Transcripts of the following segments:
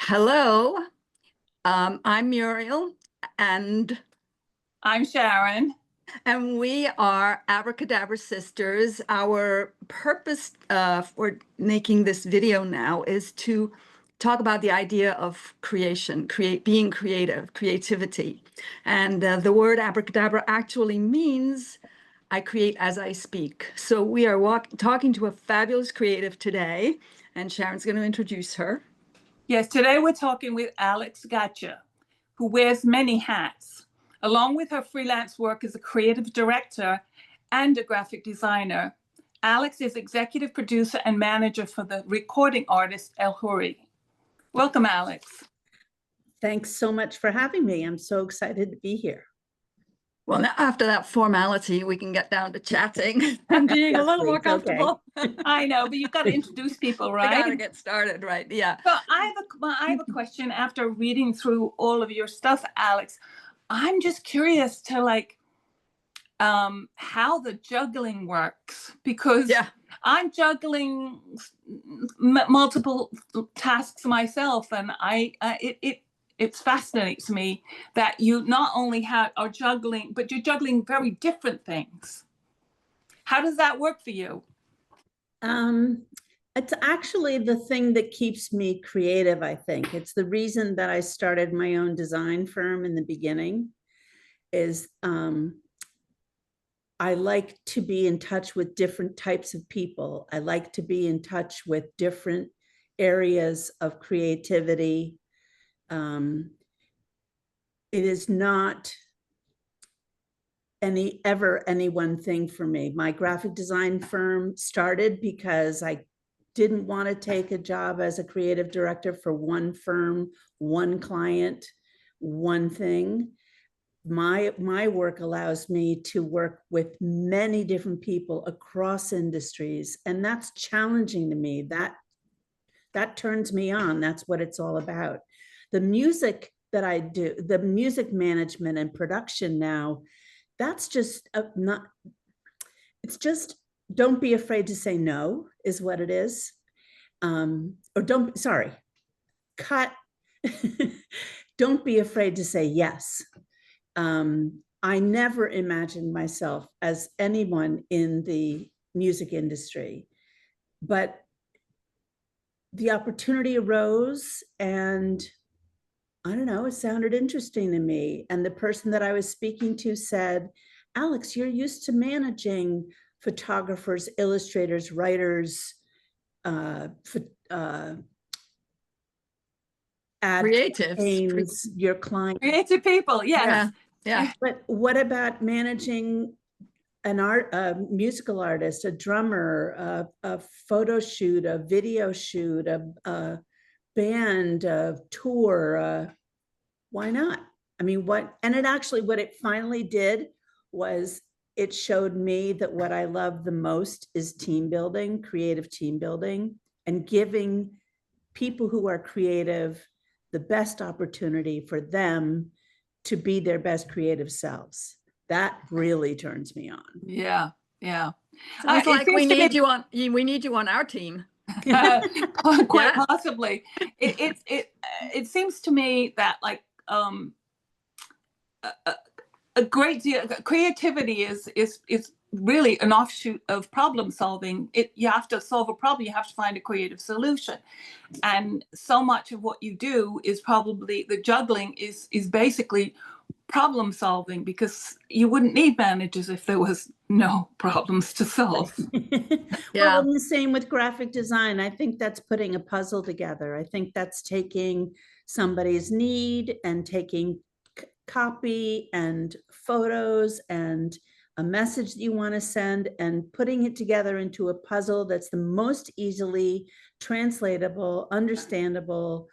Hello, I'm Muriel, and I'm Sharon. we are Abracadabra Sisters. Our purpose for making this video now is to talk about the idea of creation, being creative, creativity. And the word abracadabra actually means I create as I speak. So we are talking to a fabulous creative today, and Sharon's going to introduce her. Yes, today we're talking with Alex Gatje, who wears many hats. Along with her freelance work as a creative director and a graphic designer, Alex is executive producer and manager for the recording artist El Huri. Welcome, Alex. Thanks so much for having me. I'm so excited to be here. Well, now after that formality, we can get down to chatting and being a little more comfortable. Okay. I know, but you've got to introduce people, right? I got to get started, right? Yeah. So I have a question after reading through all of your stuff, Alex. I'm just curious to how the juggling works, because I'm juggling multiple tasks myself, and it fascinates me that you not only are juggling, but you're juggling very different things. How does that work for you? It's actually the thing that keeps me creative, I think. It's the reason that I started my own design firm in the beginning is I like to be in touch with different types of people. I like to be in touch with different areas of creativity. It is not any one thing for me. My graphic design firm started because I didn't want to take a job as a creative director for one firm, one client, one thing. My work allows me to work with many different people across industries, and that's challenging to me. That turns me on. That's what it's all about. The music that I do, the music management and production now, that's just it's just don't be afraid to say no is what it is. Cut. Don't be afraid to say yes. I never imagined myself as anyone in the music industry, but the opportunity arose and I don't know, it sounded interesting to me. And the person that I was speaking to said, Alex, you're used to managing photographers, illustrators, writers, creatives, your clients. Creative people, yes. Yeah. But what about managing a musical artist, a drummer, a photo shoot, a video shoot, a band, a tour? Why not? I mean, what it finally did was it showed me that what I love the most is team building, creative team building, and giving people who are creative the best opportunity for them to be their best creative selves. That really turns me on. Yeah. Sounds like we need you on our team. Quite possibly. It seems to me that a great deal creativity is really an offshoot of problem solving. You have to solve a problem, you have to find a creative solution, and so much of what you do is probably the juggling is basically problem solving, because you wouldn't need managers if there was no problems to solve. Well, and the same with graphic design. I think that's putting a puzzle together. I think that's taking somebody's need and taking copy and photos and a message that you want to send and putting it together into a puzzle that's the most easily translatable, understandable.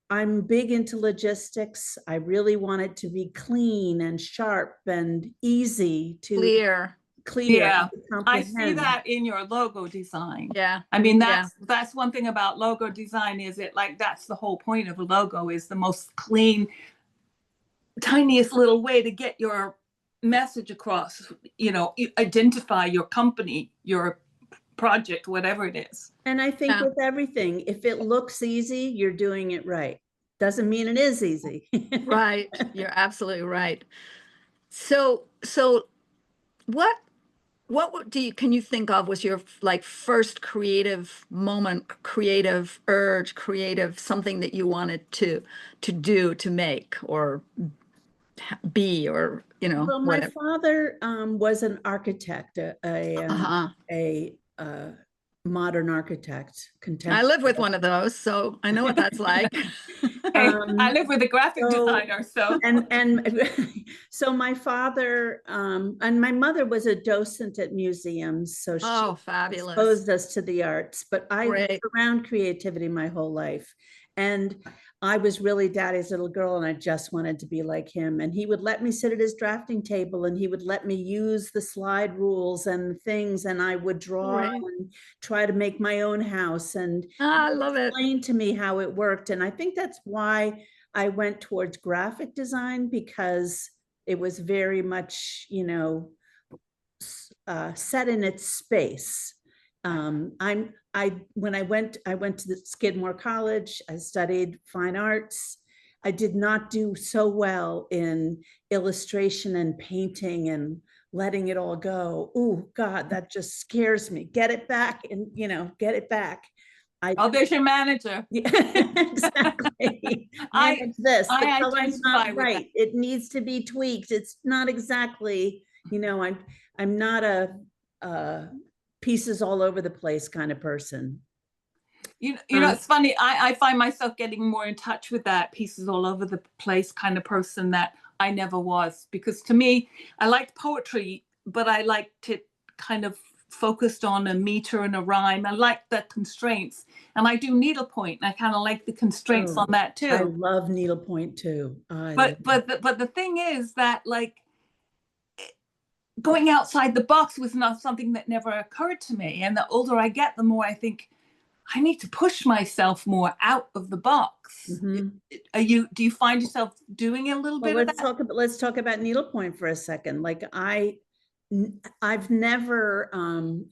I'm big into logistics. I really want it to be clean and sharp and easy to clear. Yeah, I see that in your logo design. Yeah, I mean, that's one thing about logo design, is that's the whole point of a logo, is the most clean, tiniest little way to get your message across. You identify your company, your project, whatever it is. And I think Yeah. with everything, if it looks easy, you're doing it right. Doesn't mean it is easy. Right. You're absolutely right. So what can you think of was your like first creative moment, creative urge, creative something that you wanted to do, to make, or be, or Well, my whatever. father was an architect, Uh-huh. a modern architect, I contemporary. live with one of those, so I know what that's like. Hey, I live with a graphic so- designer, so. And so my father and my mother was a docent at museums, so she Oh, fabulous. exposed us to the arts, but I was Great. around creativity my whole life. And I was really daddy's little girl, and I just wanted to be like him. And he would let me sit at his drafting table, and he would let me use the slide rules and things, and I would draw Great. and try to make my own house. And I love it. explain to me how it worked. And I think that's why I went towards graphic design, because it was very much, set in its space. When I went to the Skidmore College, I studied fine arts. I did not do so well in illustration and painting and letting it all go. Oh God, that just scares me. Get it back and, get it back. Oh, there's your manager. Yeah, exactly. Manage this. The I color's identify not with right. It needs to be tweaked. It's not exactly, I'm not a pieces all over the place kind of person. It's funny. I find myself getting more in touch with that pieces all over the place kind of person that I never was, because to me, I liked poetry, but I liked it kind of focused on a meter and a rhyme. I like the constraints, and I do needlepoint. I kind of like the constraints on that too. I love needlepoint too. But the thing is that, like, going outside the box was not something that never occurred to me. And the older I get, the more I think I need to push myself more out of the box. Mhm. Do you find yourself doing a little bit of that? Let's talk about needlepoint for a second. Like I've never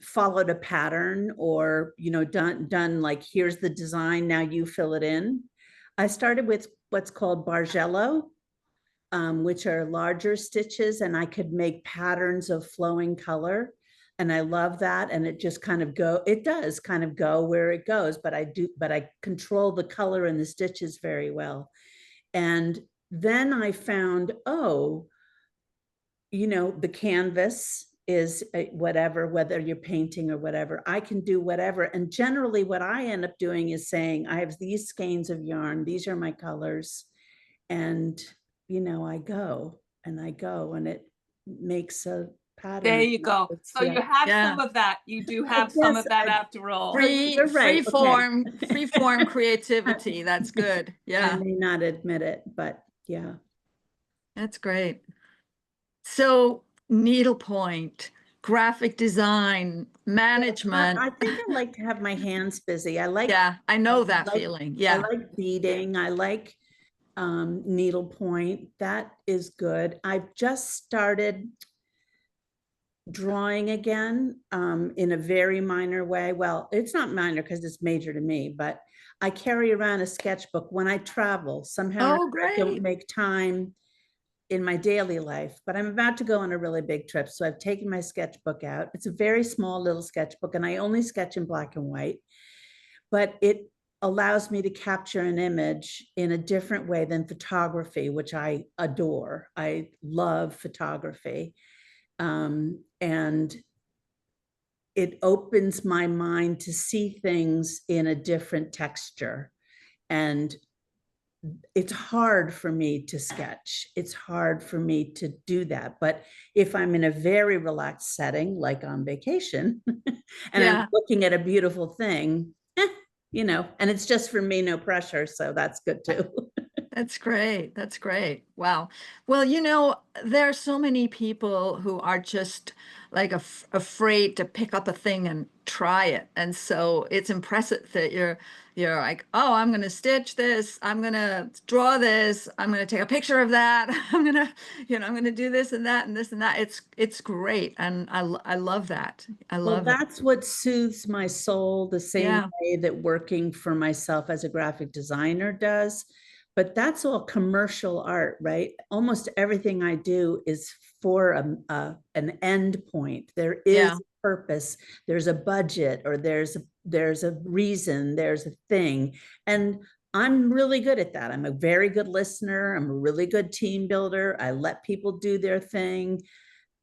followed a pattern or done like, here's the design, now you fill it in. I started with what's called bargello, which are larger stitches, and I could make patterns of flowing color, and I love that. And it just kind of does kind of go where it goes, but I control the color and the stitches very well. And then I found, the canvas is whatever, whether you're painting or whatever, I can do whatever. And generally what I end up doing is saying, I have these skeins of yarn, these are my colors. And, I go and it makes a pattern. There you go. So you have Yeah. some of that. You do have some of that after all. Free form creativity. That's good. Yeah. I may not admit it, but yeah. That's great. So needlepoint, graphic design, management. I think I like to have my hands busy. I know that feeling. Yeah. I like beading. I like needlepoint. That is good. I've just started drawing again in a very minor way. Well, it's not minor because it's major to me, but I carry around a sketchbook when I travel. Somehow I don't make time in my daily life, but I'm about to go on a really big trip. So I've taken my sketchbook out. It's a very small little sketchbook, and I only sketch in black and white, but it allows me to capture an image in a different way than photography, which I adore. I love photography. And it opens my mind to see things in a different texture. And it's hard for me to sketch. It's hard for me to do that. But if I'm in a very relaxed setting, like on vacation, and I'm looking at a beautiful thing, and it's just for me, no pressure. So that's good too. That's great. That's great. Wow. Well, you know, there are so many people who are just like afraid to pick up a thing and try it. And so it's impressive that you're like, oh, I'm going to stitch this. I'm going to draw this. I'm going to take a picture of that. I'm going to, I'm going to do this and that and this and that. It's great. And I love that. I Well, love it. that's what soothes my soul the same Yeah. way that working for myself as a graphic designer does. But that's all commercial art, right? Almost everything I do is for an end point. There is Yeah. purpose, there's a budget, or there's a reason, there's a thing. And I'm really good at that. I'm a very good listener. I'm a really good team builder. I let people do their thing.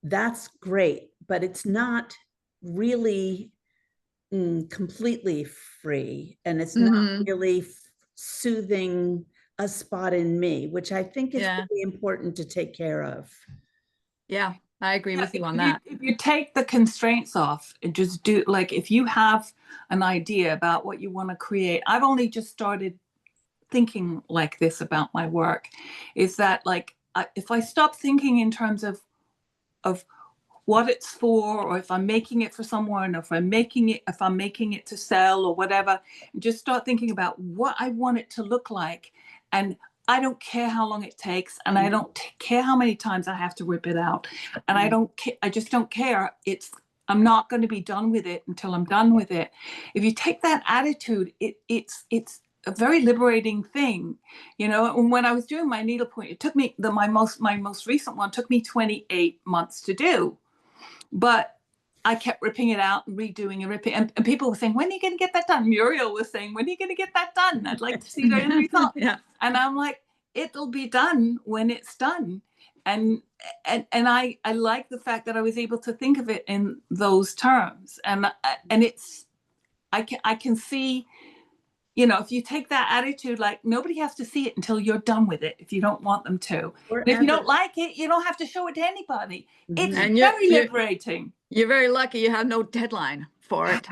That's great, but it's not really completely free, and it's not Hmm. really soothing a spot in me, which I think is Yeah. really important to take care of. Yeah. I agree Yeah, with you on that. if you take the constraints off and just do, like, if you have an idea about what you want to create, I've only just started thinking like this about my work, is that, like, if I stop thinking in terms of what it's for, or if I'm making it for someone, or if I'm making it to sell or whatever, and just start thinking about what I want it to look like. And I don't care how long it takes, and I don't care how many times I have to rip it out, and I just don't care. I'm not going to be done with it until I'm done with it. If you take that attitude, it's a very liberating thing, And when I was doing my needlepoint, it took me my most recent one took me 28 months to do. But I kept ripping it out and redoing and ripping. And people were saying, when are you going to get that done? Muriel was saying, when are you going to get that done? I'd like to see the end result. Yeah. And I'm like, it'll be done when it's done. And I like the fact that I was able to think of it in those terms. And I can see, if you take that attitude, like, nobody has to see it until you're done with it if you don't want them to. And if you don't like it, you don't have to show it to anybody. It's And very liberating. You're very lucky you have no deadline for it,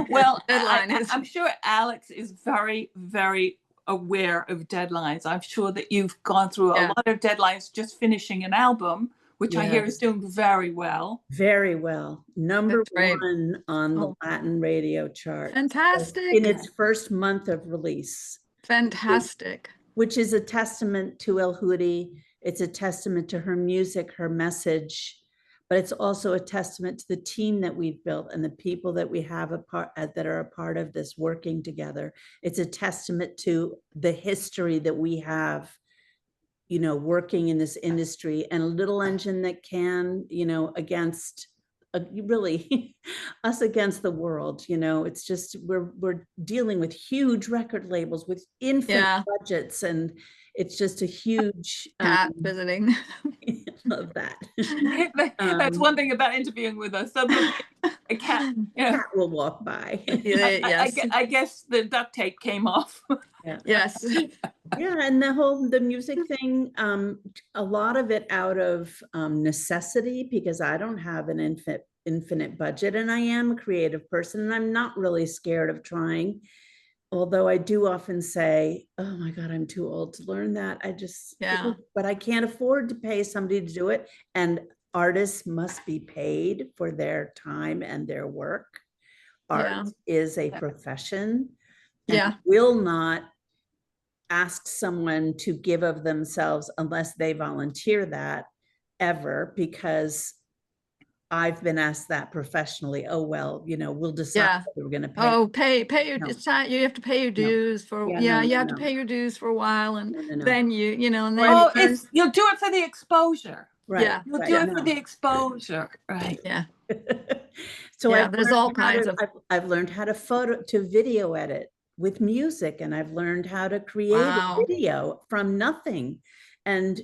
Well, Deadline is. I'm sure Alex is very, very aware of deadlines. I'm sure that you've gone through a lot of deadlines just finishing an album, which I hear is doing very well. Very well. Number That's great. one on the Latin radio chart. Fantastic. In its first month of release. Fantastic. Which is a testament to El Hudi. It's a testament to her music, her message, but it's also a testament to the team that we've built and the people that we have that are a part of this working together. It's a testament to the history that we have, working in this industry, and a little engine that can, against really us against the world. It's just we're dealing with huge record labels with infinite budgets, and it's just a huge cat visiting. Love that. That's one thing about interviewing with us. A cat, cat will walk by. Yes. I guess the duct tape came off. Yeah. Yes. Yeah, and the music thing, a lot of it out of necessity, because I don't have an infinite budget, and I am a creative person, and I'm not really scared of trying. Although I do often say, oh my God, I'm too old to learn that. But I can't afford to pay somebody to do it. And artists must be paid for their time and their work. Art is a profession. And will not ask someone to give of themselves unless they volunteer that, ever, because I've been asked that professionally. Oh, well, we'll decide whether we're going to pay. Oh, pay your, you have to pay your dues for, you have to pay your dues for a while, and then and then you'll do it for the exposure. Right. Yeah. You'll do it for the exposure. Right. Yeah. So there's all kinds of. I've learned how to video edit with music, and I've learned how to create a video from nothing. And,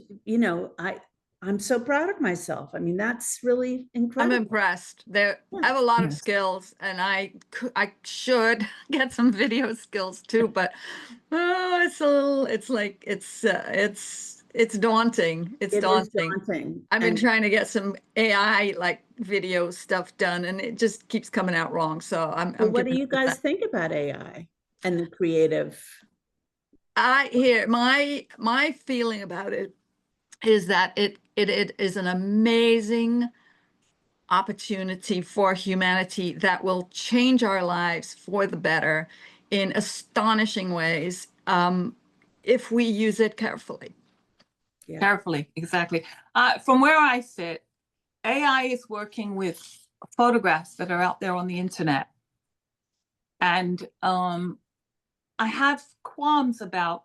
I'm so proud of myself. I mean, that's really incredible. I'm impressed. I have a lot of skills, and I should get some video skills too, but it's a little, it's daunting. It's daunting. I've been trying to get some AI like video stuff done, and it just keeps coming out wrong. So I'm what do you guys think about AI and the creative? my feeling about it is that it is an amazing opportunity for humanity that will change our lives for the better in astonishing ways, if we use it carefully. Yeah. Carefully, exactly. From where I sit, AI is working with photographs that are out there on the internet. And I have qualms about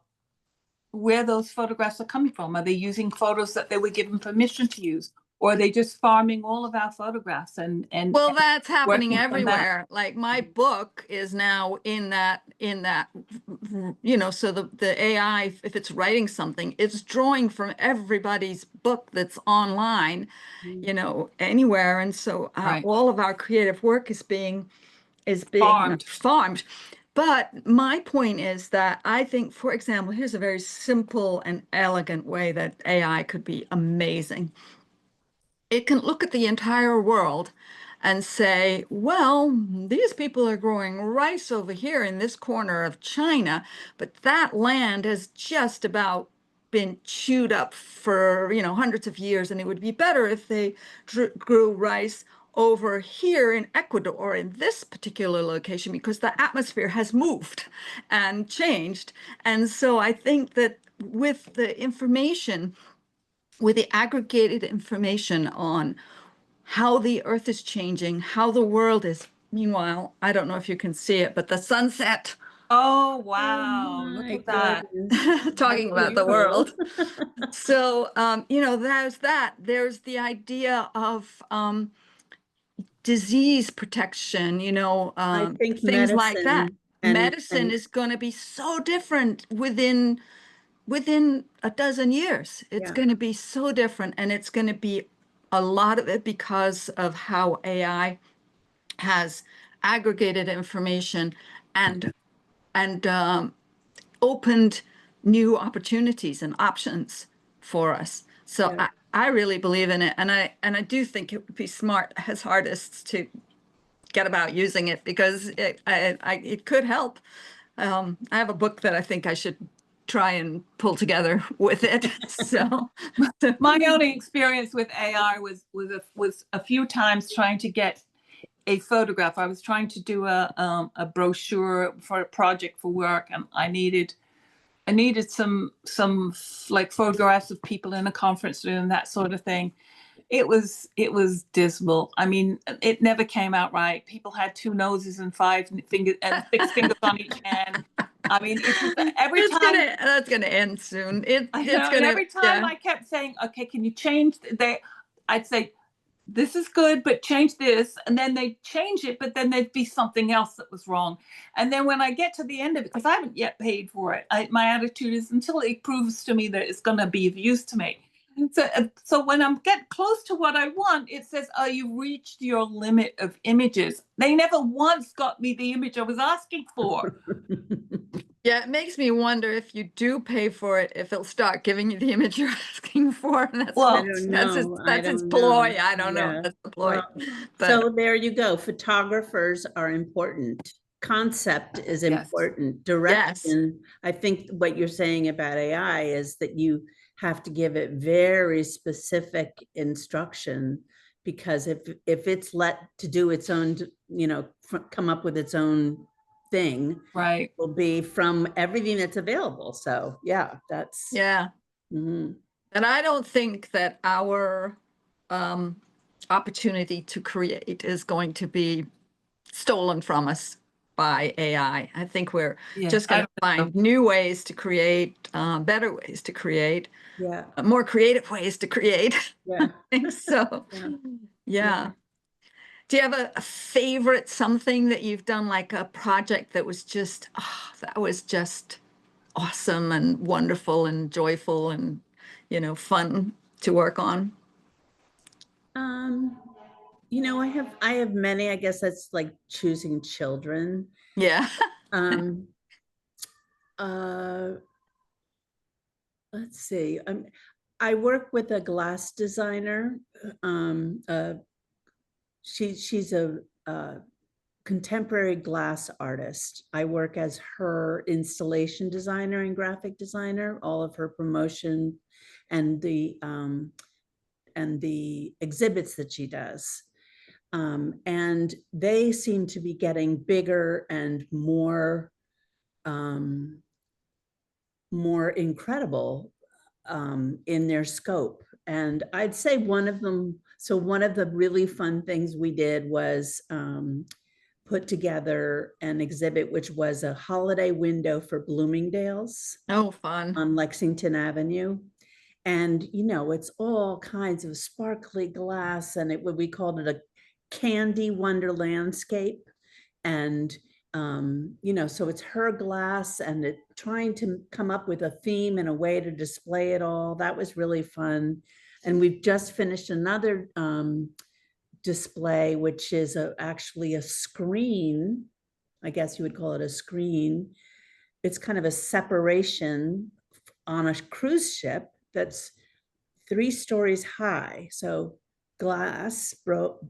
where those photographs are coming from. Are they using photos that they were given permission to use? Or are they just farming all of our photographs and Well, that's happening working from that? everywhere. Like my book is now in that, you know, so the AI, if it's writing something, it's drawing from everybody's book that's online, you know, anywhere. And so Right. all of our creative work is being Farmed. farmed. But my point is that I think, for example, here's a very simple and elegant way that AI could be amazing. It can look at the entire world and say, well, these people are growing rice over here in this corner of China, but that land has just about been chewed up for, you know, hundreds of years, and it would be better if they grew rice over here in Ecuador in this particular location because the atmosphere has moved and changed. And so I think that with the information, with the aggregated information on how the earth is changing, how the world is. Meanwhile, I don't know if you can see it, but the sunset, Oh, Oh wow. Look my at that. goodness. talking That's about the beautiful. world. So, you know, there's that. There's the idea of disease protection, you know, I think things like that. medicine Medicine and is going to be so different within a dozen years. It's yeah, going to be so different, and it's going to be a lot of it because of how AI has aggregated information and opened new opportunities and options for us. So yeah. I really believe in it, and I do think it would be smart as artists to get about using it because it could help. I have a book that I think I should try and pull together with it. So, My only experience with AI was a few times trying to get a photograph. I was trying to do a brochure for a project for work, and I needed some like photographs of people in a conference room, that sort of thing. It was dismal. I mean, it never came out right. People had two noses and five fingers and 6 fingers on each hand. I mean, it's just every time. that's gonna end soon. I It's know, and gonna, every time yeah. I kept saying, "Okay, can you change?" I'd say, "This is good, but change this," and then they'd change it, but then there'd be something else that was wrong. And then when I get to the end of it, because I haven't yet paid for it, my attitude is until it proves to me that it's going to be of use to me. So when I'm get close to what I want, it says, "Oh, you reached your limit of images." They never once got me the image I was asking for. Yeah, it makes me wonder if you do pay for it, if it'll start giving you the image you're asking for. And I Well, don't know. I that's his don't know. ploy. I don't know. Yeah. That's the ploy. Well, But so there you go. Photographers are important. Concept is yes. important. yes, Direction. I think what you're saying about AI is that you have to give it very specific instruction because if it's let to do its own, you know, come up with its own thing, Right. will be from everything that's available. So yeah, that's yeah. mhm. And I don't think that our opportunity to create is going to be stolen from us by AI. I think we're Yeah, just going to find new ways to create, better ways to create, Yeah, more creative ways to create. yeah, I think so. yeah. Yeah. Do you have a favorite something that you've done, like a project that was just, that was just awesome and wonderful and joyful and, you know, fun to work on? Um, you know, I have many. I guess that's like choosing children. Yeah. Um, uh, let's see. I work with a glass designer. She's a contemporary glass artist. I work as her installation designer and graphic designer, all of her promotion and the exhibits that she does. And they seem to be getting bigger and more incredible in their scope. And I'd say one of them, so one of the really fun things we did was put together an exhibit, which was a holiday window for Bloomingdale's Oh, fun. on Lexington Avenue. And, you know, it's all kinds of sparkly glass, and we called it a candy wonder landscape. And, you know, so it's her glass and it trying to come up with a theme and a way to display it all. That was really fun. And we've just finished another display, which is actually a screen. I guess you would call it a screen. It's kind of a separation on a cruise ship that's 3 stories high. So glass,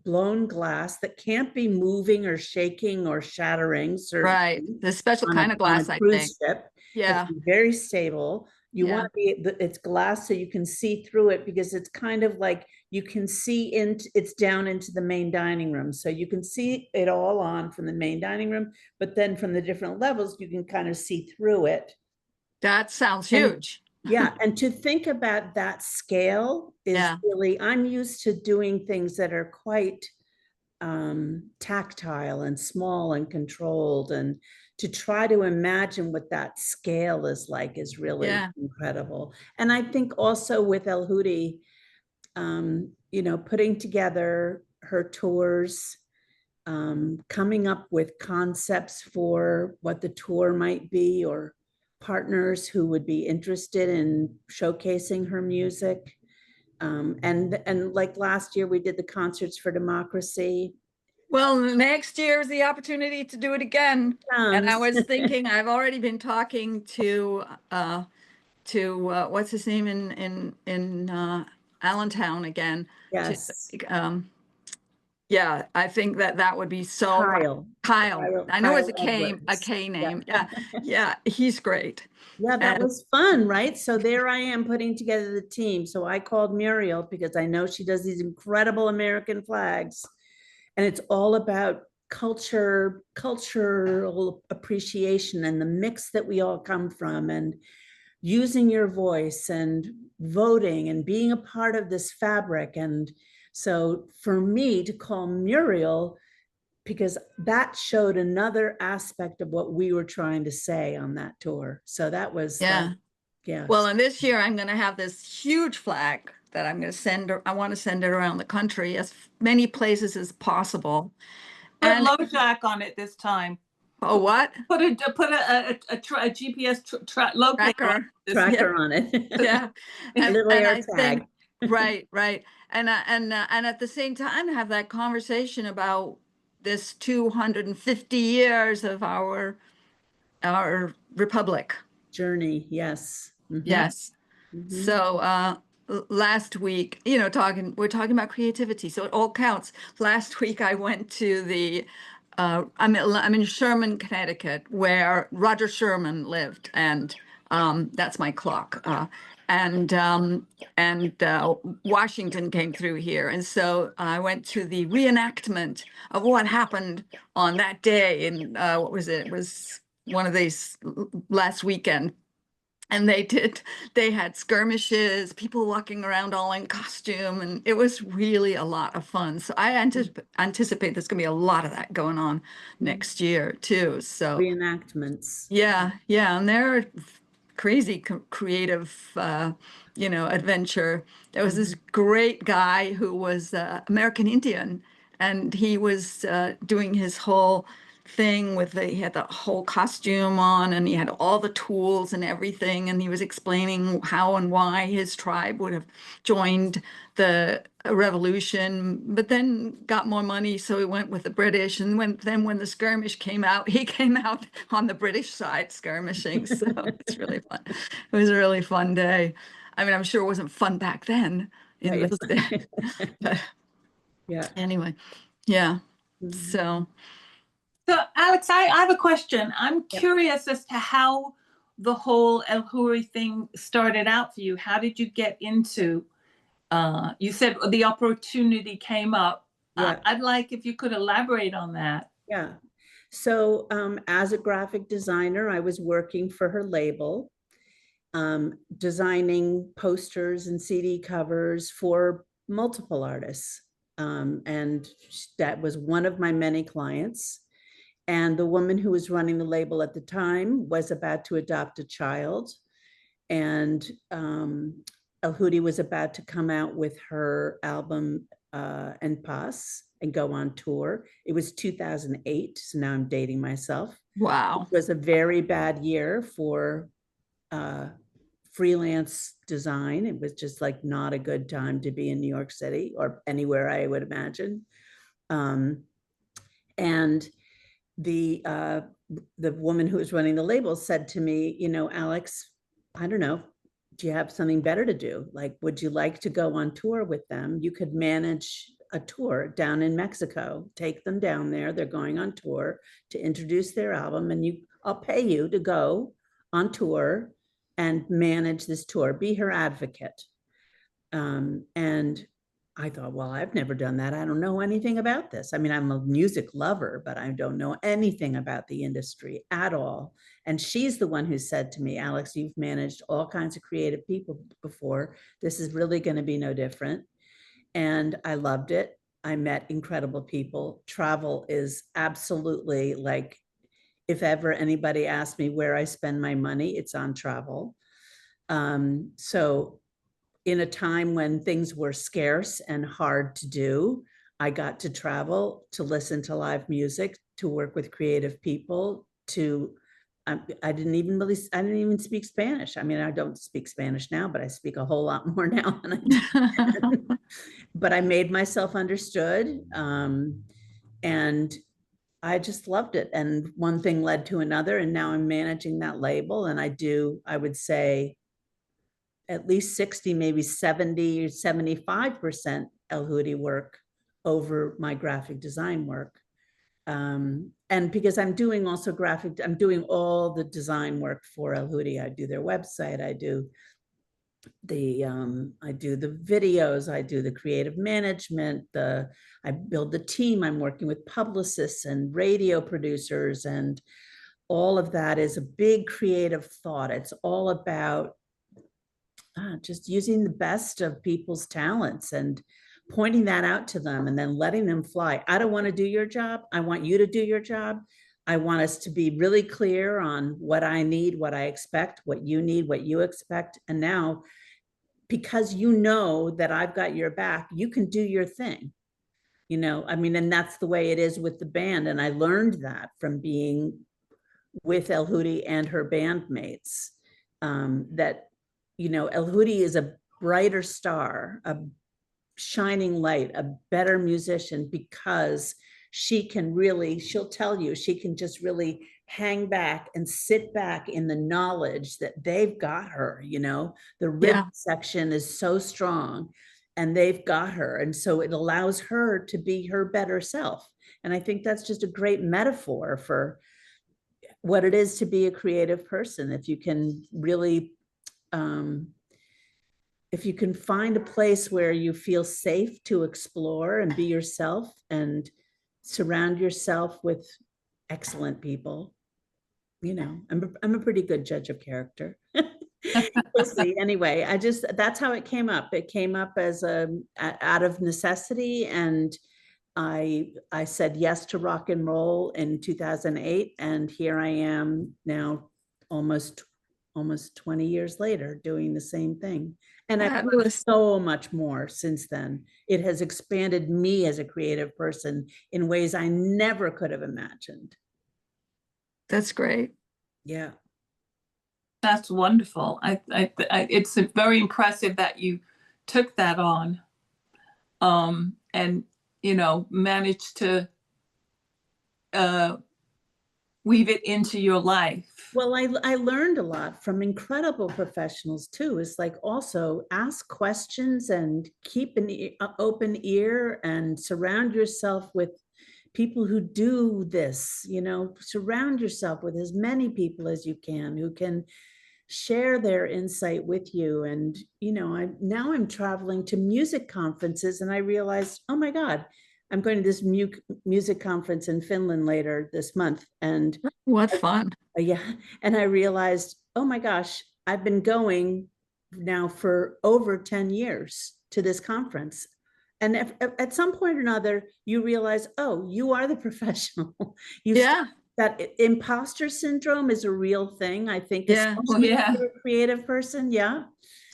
blown glass that can't be moving or shaking or shattering. Right. The special kind of glass, I think. Ship. Yeah. It's very stable. You Yeah. want to be, it's glass so you can see through it, because it's kind of like you can see into, it's down into the main dining room. So you can see it all on from the main dining room, but then from the different levels, you can kind of see through it. That sounds huge. Yeah, and to think about that scale is really, I'm used to doing things that are quite tactile and small and controlled, and to try to imagine what that scale is like is really incredible. And I think also with El Hudi, you know, putting together her tours, coming up with concepts for what the tour might be, or partners who would be interested in showcasing her music. And like last year, we did the Concerts for Democracy. Well, next year is the opportunity to do it again. And I was thinking, I've already been talking to what's his name in Allentown again. Yes. Yeah, I think that would be so. Kyle. I know it's a K name. Yeah. Yeah, he's great. Yeah, that was fun, right? So there I am putting together the team. So I called Muriel because I know she does these incredible American flags, and it's all about cultural appreciation and the mix that we all come from, and using your voice and voting and being a part of this fabric. And so for me to call Muriel, because that showed another aspect of what we were trying to say on that tour. So that was, yeah. Well, and this year I'm going to have this huge flag that I'm going to send. I want to send it around the country, as many places as possible. Put LoJack on it this time. Oh, what? Put a GPS tracker on it. Yeah, and I think, right, and at the same time have that conversation about this 250 years of our republic journey. Yes. Yes. So last week, you know, we're talking about creativity, so it all counts. Last week I went to the I'm in Sherman, Connecticut, where Roger Sherman lived, and that's my clock. And Washington came through here, and so I went to the reenactment of what happened on that day. And what was it? It was one of these last weekend. And they had skirmishes, people walking around all in costume, and it was really a lot of fun. So I anticipate there's going to be a lot of that going on next year too. So reenactments. Yeah, and they're crazy creative, you know, adventure. There was this great guy who was American Indian, and he was doing his whole thing with he had the whole costume on, and he had all the tools and everything, and he was explaining how and why his tribe would have joined the revolution, but then got more money, so he went with the British. And when the skirmish came out, he came out on the British side skirmishing. So it's really fun. It was a really fun day. I mean, I'm sure it wasn't fun back then in those days. But yeah. Anyway, yeah. So So, Alex, I have a question. I'm Yep. curious as to how the whole El Huri thing started out for you. How did you get into? You said the opportunity came up. Yeah. I'd like if you could elaborate on that. Yeah. So as a graphic designer, I was working for her label, designing posters and CD covers for multiple artists. And that was one of my many clients. And the woman who was running the label at the time was about to adopt a child. And El Hudi was about to come out with her album En Paz and go on tour. It was 2008, so now I'm dating myself. Wow. It was a very bad year for freelance design. It was just like not a good time to be in New York City or anywhere, I would imagine. And the woman who was running the label said to me, you know, Alex, I don't know, do you have something better to do? Like, would you like to go on tour with them? You could manage a tour down in Mexico, take them down there. They're going on tour to introduce their album, and I'll pay you to go on tour and manage this tour, be her advocate. And I thought, well, I've never done that. I don't know anything about this. I mean, I'm a music lover, but I don't know anything about the industry at all. And she's the one who said to me, Alex, you've managed all kinds of creative people before. This is really going to be no different. And I loved it. I met incredible people. Travel is absolutely like, if ever anybody asked me where I spend my money, it's on travel. So in a time when things were scarce and hard to do, I got to travel, to listen to live music, to work with creative people, I didn't even speak Spanish. I mean, I don't speak Spanish now, but I speak a whole lot more now than I did. But I made myself understood. And I just loved it. And one thing led to another. And now I'm managing that label. And I would say, at least 60, maybe 70 or 75% El Hudi work over my graphic design work. And because I'm doing also I'm doing all the design work for El Hudi. I do their website, I do the videos, I do the creative management, I build the team, I'm working with publicists and radio producers, and all of that is a big creative thought. It's all about just using the best of people's talents and pointing that out to them and then letting them fly. I don't want to do your job. I want you to do your job. I want us to be really clear on what I need, what I expect, what you need, what you expect. And now, because you know that I've got your back, you can do your thing. You know, I mean, and that's the way it is with the band. And I learned that from being with El Hudi and her bandmates, that you know, El Hudi is a brighter star, a shining light, a better musician, because she'll tell you, she can just really hang back and sit back in the knowledge that they've got her, you know, the rhythm section is so strong and they've got her. And so it allows her to be her better self. And I think that's just a great metaphor for what it is to be a creative person. If you can really if you can find a place where you feel safe to explore and be yourself and surround yourself with excellent people, you know, I'm a pretty good judge of character. We'll see. Anyway, that's how it came up. It came up as out of necessity, and I said yes to rock and roll in 2008, and here I am now, almost 20 years later, doing the same thing. And I've learned so much more since then. It has expanded me as a creative person in ways I never could have imagined. That's great. Yeah. That's wonderful. It's very impressive that you took that on, and, you know, managed to weave it into your life. Well, I learned a lot from incredible professionals too. It's like, also ask questions and keep an open ear and surround yourself with people who do this, you know, surround yourself with as many people as you can who can share their insight with you. And, you know, I'm traveling to music conferences, and I realized, oh my God, I'm going to this music conference in Finland later this month. And What fun. yeah, and I realized, oh my gosh, I've been going now for over 10 years to this conference. And at some point or another, you realize, oh, you are the professional. Yeah. That imposter syndrome is a real thing, I think, Yeah. especially yeah. if you're a creative person. Yeah.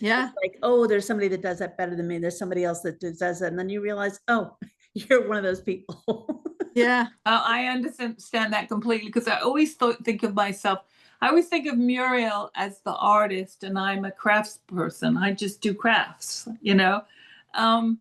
Yeah. It's like, oh, there's somebody that does that better than me. There's somebody else that does that. And then you realize, oh, you're one of those people. Yeah. I understand that completely, because I always think of myself. I always think of Muriel as the artist, and I'm a crafts person. I just do crafts, you know.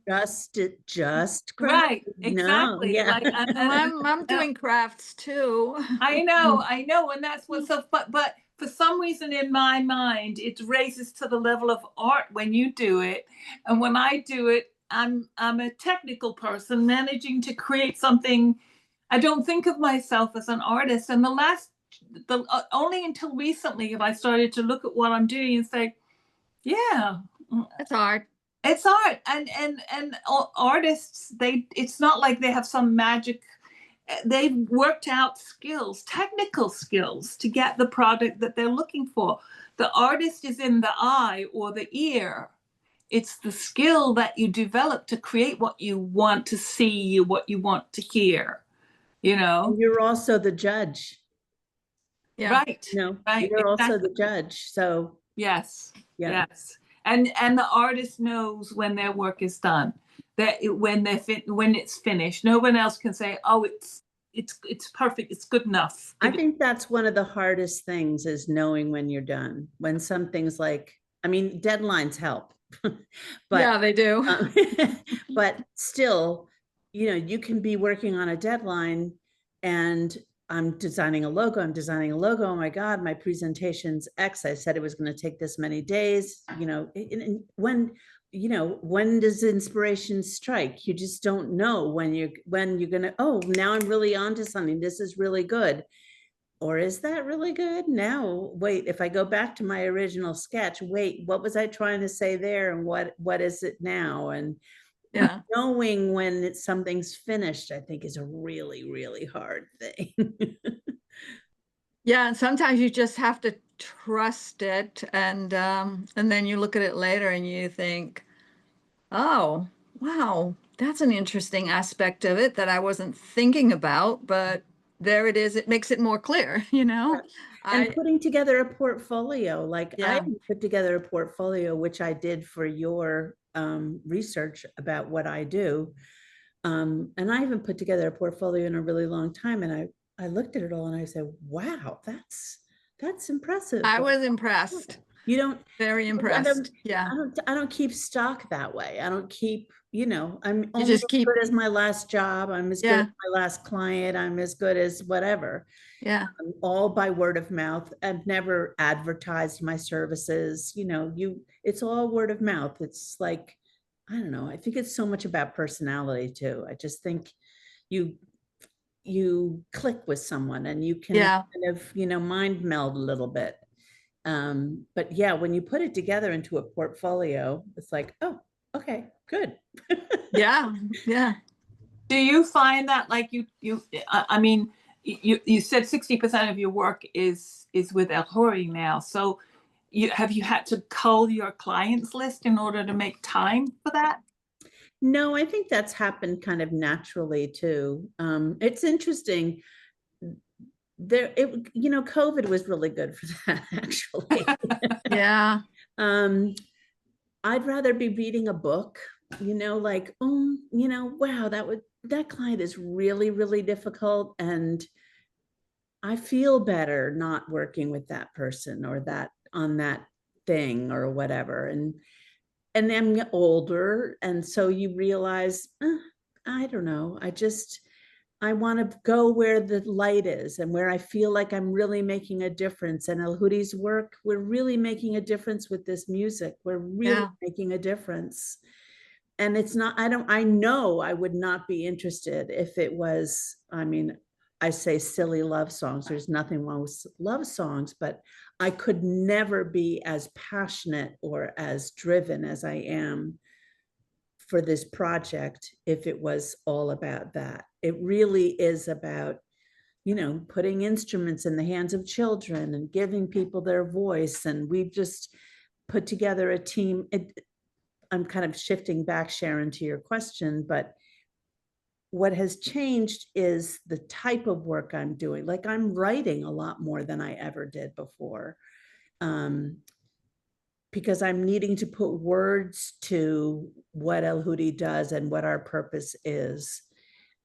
Just Right, no, exactly. yeah. Like, Well, I'm doing crafts too. I know, and that's what's so. But for some reason in my mind, it raises to the level of art when you do it, and when I do it, I'm a technical person managing to create something. I don't think of myself as an artist, and only until recently have I started to look at what I'm doing and say, yeah, It's hard. it's art. And artists, it's not like they have some magic. They've worked out skills, technical skills, to get the product that they're looking for. The artist is in the eye or the ear. It's the skill that you develop to create what you want to see, what you want to hear, you know. You're also the judge. Yeah. Right, No, right, you're also the exactly. judge. So Yes, yeah. yes. And the artist knows when their work is done, that when it's finished, no one else can say, oh, it's perfect, it's good enough. I think that's one of the hardest things, is knowing when you're done. When something's like, I mean, deadlines help, but Yeah, they do. but still, you know, you can be working on a deadline, and I'm designing a logo. Oh my God, my presentation's X. I said it was going to take this many days. You know, and when does inspiration strike? You just don't know when you're gonna, oh, now I'm really onto something. This is really good. Or is that really good? Now, wait, if I go back to my original sketch, wait, what was I trying to say there? And what is it now? And Yeah. knowing when something's finished, I think, is a really, really hard thing. Yeah, and sometimes you just have to trust it, and then you look at it later and you think, oh, wow, that's an interesting aspect of it that I wasn't thinking about, but there it is. It makes it more clear, you know? And putting together a portfolio, like I Yeah. put together a portfolio, which I did for your research about what I do. And I haven't put together a portfolio in a really long time. And I looked at it all and I said, wow, that's impressive. I Like, was impressed. you don't, Very impressed. Yeah. I don't keep stock that way. I don't keep, you know, I'm You only just as keep, good as my last job. I'm as good yeah, as my last client. I'm as good as whatever. yeah. All by word of mouth. I've never advertised my services. You know, it's all word of mouth. It's like, I don't know. I think it's so much about personality too. I just think you click with someone and you can Yeah. kind of, you know, mind meld a little bit. But yeah, when you put it together into a portfolio, it's like, oh, okay, good. Yeah. Yeah. Do you find that, like, I mean, you said 60% of your work is with El Hori now. So have you had to cull your clients list in order to make time for that? No, I think that's happened kind of naturally too. It's interesting. COVID was really good for that, actually. Yeah. I'd rather be reading a book, you know, like, oh, you know, wow, that client is really, really difficult. And I feel better not working with that person or that on that thing or whatever. And I'm older. And so you realize, I don't know. I want to go where the light is and where I feel like I'm really making a difference. And El Hoodi's work, we're really making a difference with this music. We're really making a difference. And it's not, I know I would not be interested if it was I mean, I say silly love songs. There's nothing wrong with love songs, but I could never be as passionate or as driven as I am for this project if it was all about that. It really is about, you know, putting instruments in the hands of children and giving people their voice. And we've just put together a team. I'm kind of shifting back, Sharon, to your question, but what has changed is the type of work I'm doing. Like, I'm writing a lot more than I ever did before, because I'm needing to put words to what El Hudi does and what our purpose is.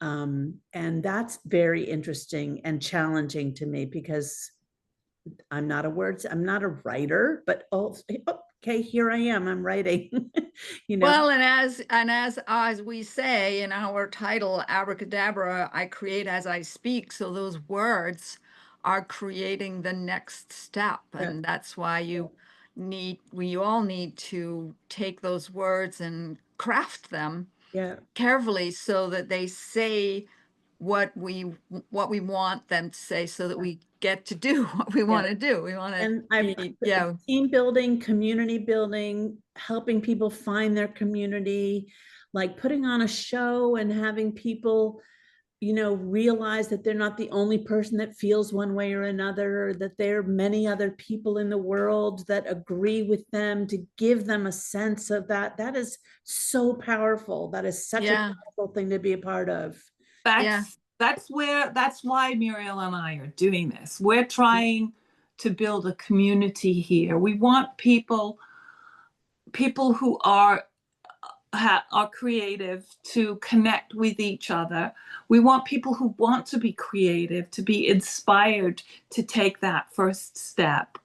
And that's very interesting and challenging to me, because I'm not a writer, but okay, here I am, I'm writing, you know. Well, and as we say in our title, Abracadabra, I create as I speak. So those words are creating the next step, Yeah. and that's why we all need to take those words and craft them Yeah. carefully so that they say what we want them to say, so that we get to do what we want to do. We want to And I've be, yeah, team building, community building, helping people find their community, like putting on a show and having people, you know, realize that they're not the only person that feels one way or another, that there are many other people in the world that agree with them, to give them a sense of that. That is so powerful. That is such yeah, a powerful thing to be a part of. yeah, That's why Muriel and I are doing this. We're trying to build a community here. We want people who are creative to connect with each other. We want people who want to be creative to be inspired to take that first step.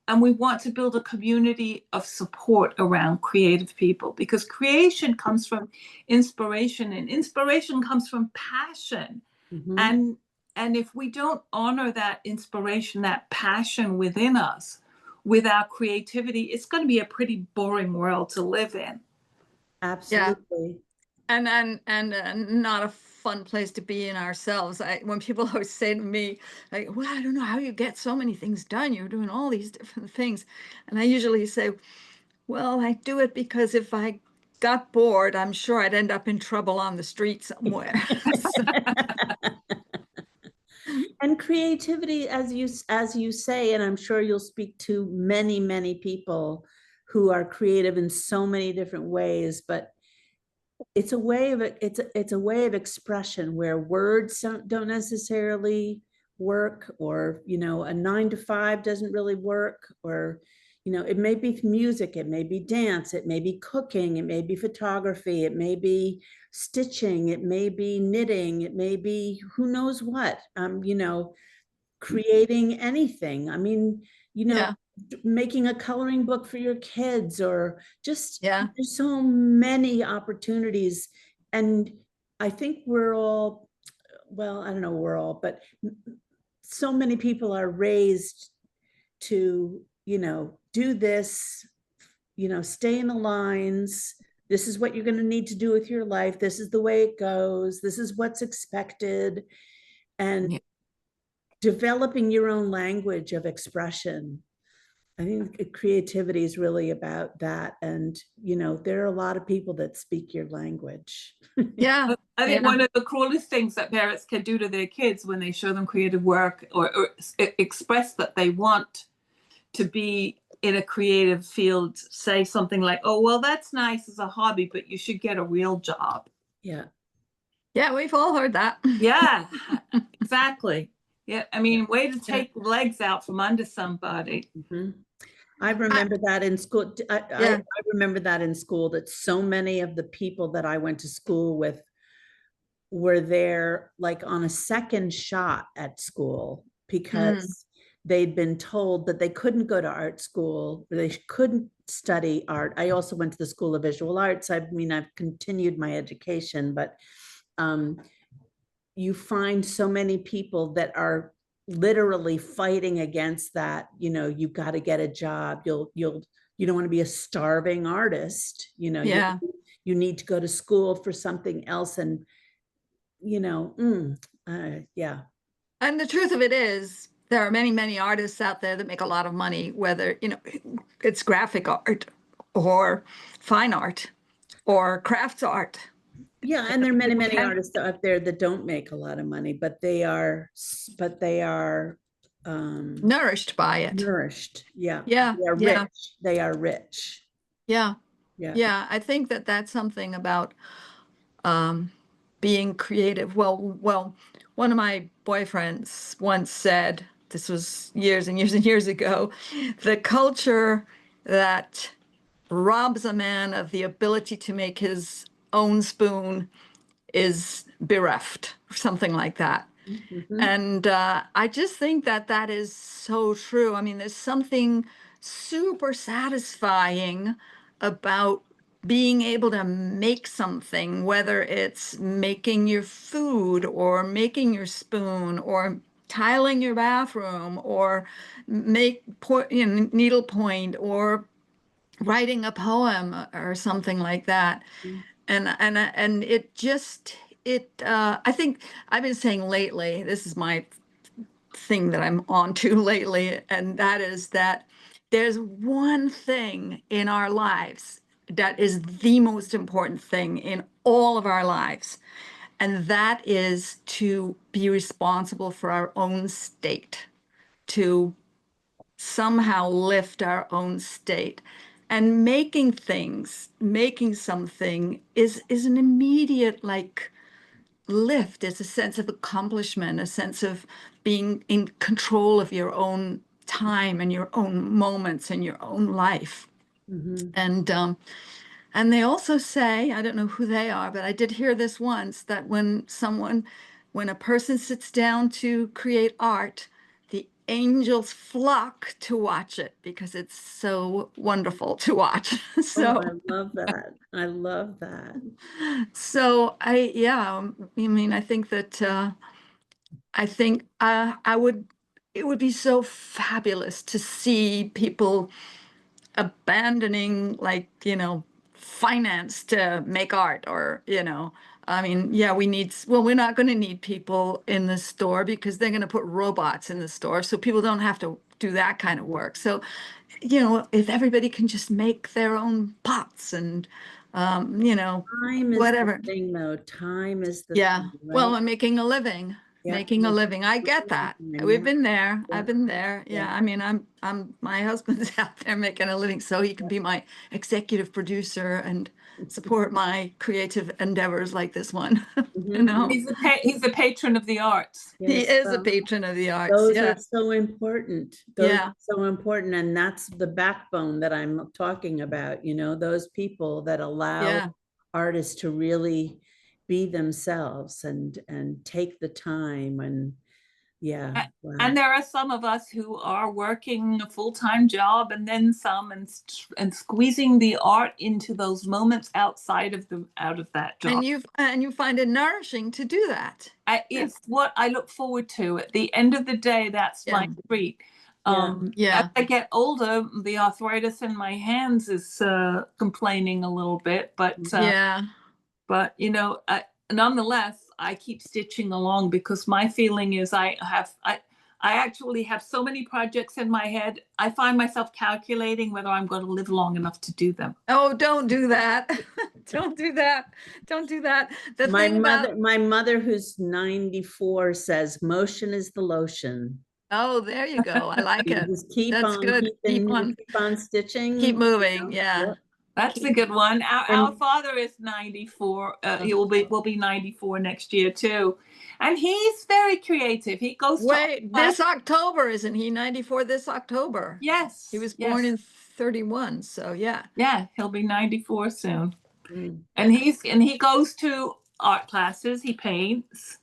And we want to build a community of support around creative people, because creation comes from inspiration, and inspiration comes from passion. Mhm. And if we don't honor that inspiration, that passion within us, with our creativity, it's going to be a pretty boring world to live in. Absolutely. and not a fun place to be in ourselves. When people always say to me, like, well, I don't know how you get so many things done, you're doing all these different things, and I usually say, well, I do it because if I got bored, I'm sure I'd end up in trouble on the street somewhere. So, And creativity, as you say, and I'm sure you'll speak to many, many people who are creative in so many different ways, but it's a way of it's a way of expression where words don't necessarily work, or, you know, a 9 to 5 doesn't really work, or, you know, it may be music, it may be dance, it may be cooking, it may be photography, it may be stitching, it may be knitting, it may be who knows what, you know, creating anything. I mean, you know, yeah, making a coloring book for your kids, or just, yeah, there's so many opportunities. And I think we're all, well, I don't know, we're all, but so many people are raised to, you know, do this, you know, stay in the lines. This is what you're going to need to do with your life. This is the way it goes. This is what's expected. And yeah. developing your own language of expression. I think creativity is really about that. And, you know, there are a lot of people that speak your language. Yeah, I think yeah, one of the cruelest things that parents can do to their kids when they show them creative work, or express that they want to be in a creative field, say something like, oh, well, that's nice as a hobby, but you should get a real job. Yeah. yeah, we've all heard that. Yeah, exactly. Yeah, I mean, way to Yeah. take legs out from under somebody. Mhm. I remember that in school. Yeah. I remember that in school, that so many of the people that I went to school with were there like on a second shot at school, because they'd been told that they couldn't go to art school, they couldn't study art. I also went to the School of Visual Arts. I mean, I've continued my education, but you find so many people that are literally fighting against that. You know, you've got to get a job. You don't want to be a starving artist. You know, Yeah. you need to go to school for something else. And you know, yeah. And the truth of it is, there are many, many artists out there that make a lot of money, whether, you know, it's graphic art or fine art or crafts art. Yeah, and there are many, People many can- artists out there that don't make a lot of money, but they are, nourished by it. nourished. Yeah, Yeah, they are yeah, rich. They are rich. yeah, Yeah. yeah. I think that that's something about being creative. Well, one of my boyfriends once said, this was years and years and years ago, the culture that robs a man of the ability to make his own spoon is bereft, or something like that. Mhm. And I just think that that is so true. I mean, there's something super satisfying about being able to make something, whether it's making your food or making your spoon or tiling your bathroom or needlepoint or writing a poem or something like that. And it just I think I've been saying lately, this is my thing that I'm on to lately, and that is that there's one thing in our lives that is the most important thing in all of our lives, and that is to be responsible for our own state, to somehow lift our own state. And making something is an immediate like lift. It's a sense of accomplishment, a sense of being in control of your own time and your own moments and your own life. Mhm. And they also say, I don't know who they are, but I did hear this once, that when a person sits down to create art, the angels flock to watch it because it's so wonderful to watch. Oh, So, I love that. I love that. I mean, I think that, it would be so fabulous to see people abandoning, like, you know, finance to make art, or, you know, I mean, yeah, we're not going to need people in the store because they're going to put robots in the store. So people don't have to do that kind of work. So, you know, if everybody can just make their own pots and, you know, Time is the whatever. thing, though. Time is the Yeah. thing, Well, right? I'm making a living. Yeah. Making a living. I get that. We've Yeah. been there. Yeah. I've been there. Yeah. Yeah. I mean, my husband's out there making a living, so he can be my executive producer and support my creative endeavors like this one. You Mhm. know, He's a patron of the arts. he Yes, is a well, patron of the arts. those are Yes. so important. Those Yeah. are so important. And that's the backbone that I'm talking about, you know, those people that allow Yeah. artists to really be themselves and take the time and yeah, wow. And there are some of us who are working a full-time job and then some, and squeezing the art into those moments outside of that job. And you find it nourishing to do that. It's what I look forward to. At the end of the day, that's my treat. Yeah. Yeah. As I get older, the arthritis in my hands is complaining a little bit, but Yeah. you know, nonetheless, I keep stitching along because my feeling is I actually have so many projects in my head. I find myself calculating whether I'm going to live long enough to do them. Oh, don't do that. Don't do that. Don't do that. The My thing mother, about, my mother who's 94 says motion is the lotion. oh, there you go. I like You it. just keep That's on good. keeping, you keep on stitching. Keep you moving. know, Yeah. That's a good one. Our And- father is 94. He will be 94 next year too, and he's very creative. He goes Wait, to this October, isn't he 94 this October? yes, He was yes. born in 31, so yeah. Yeah, he'll be 94 soon. Mm. And he goes to art classes. He paints,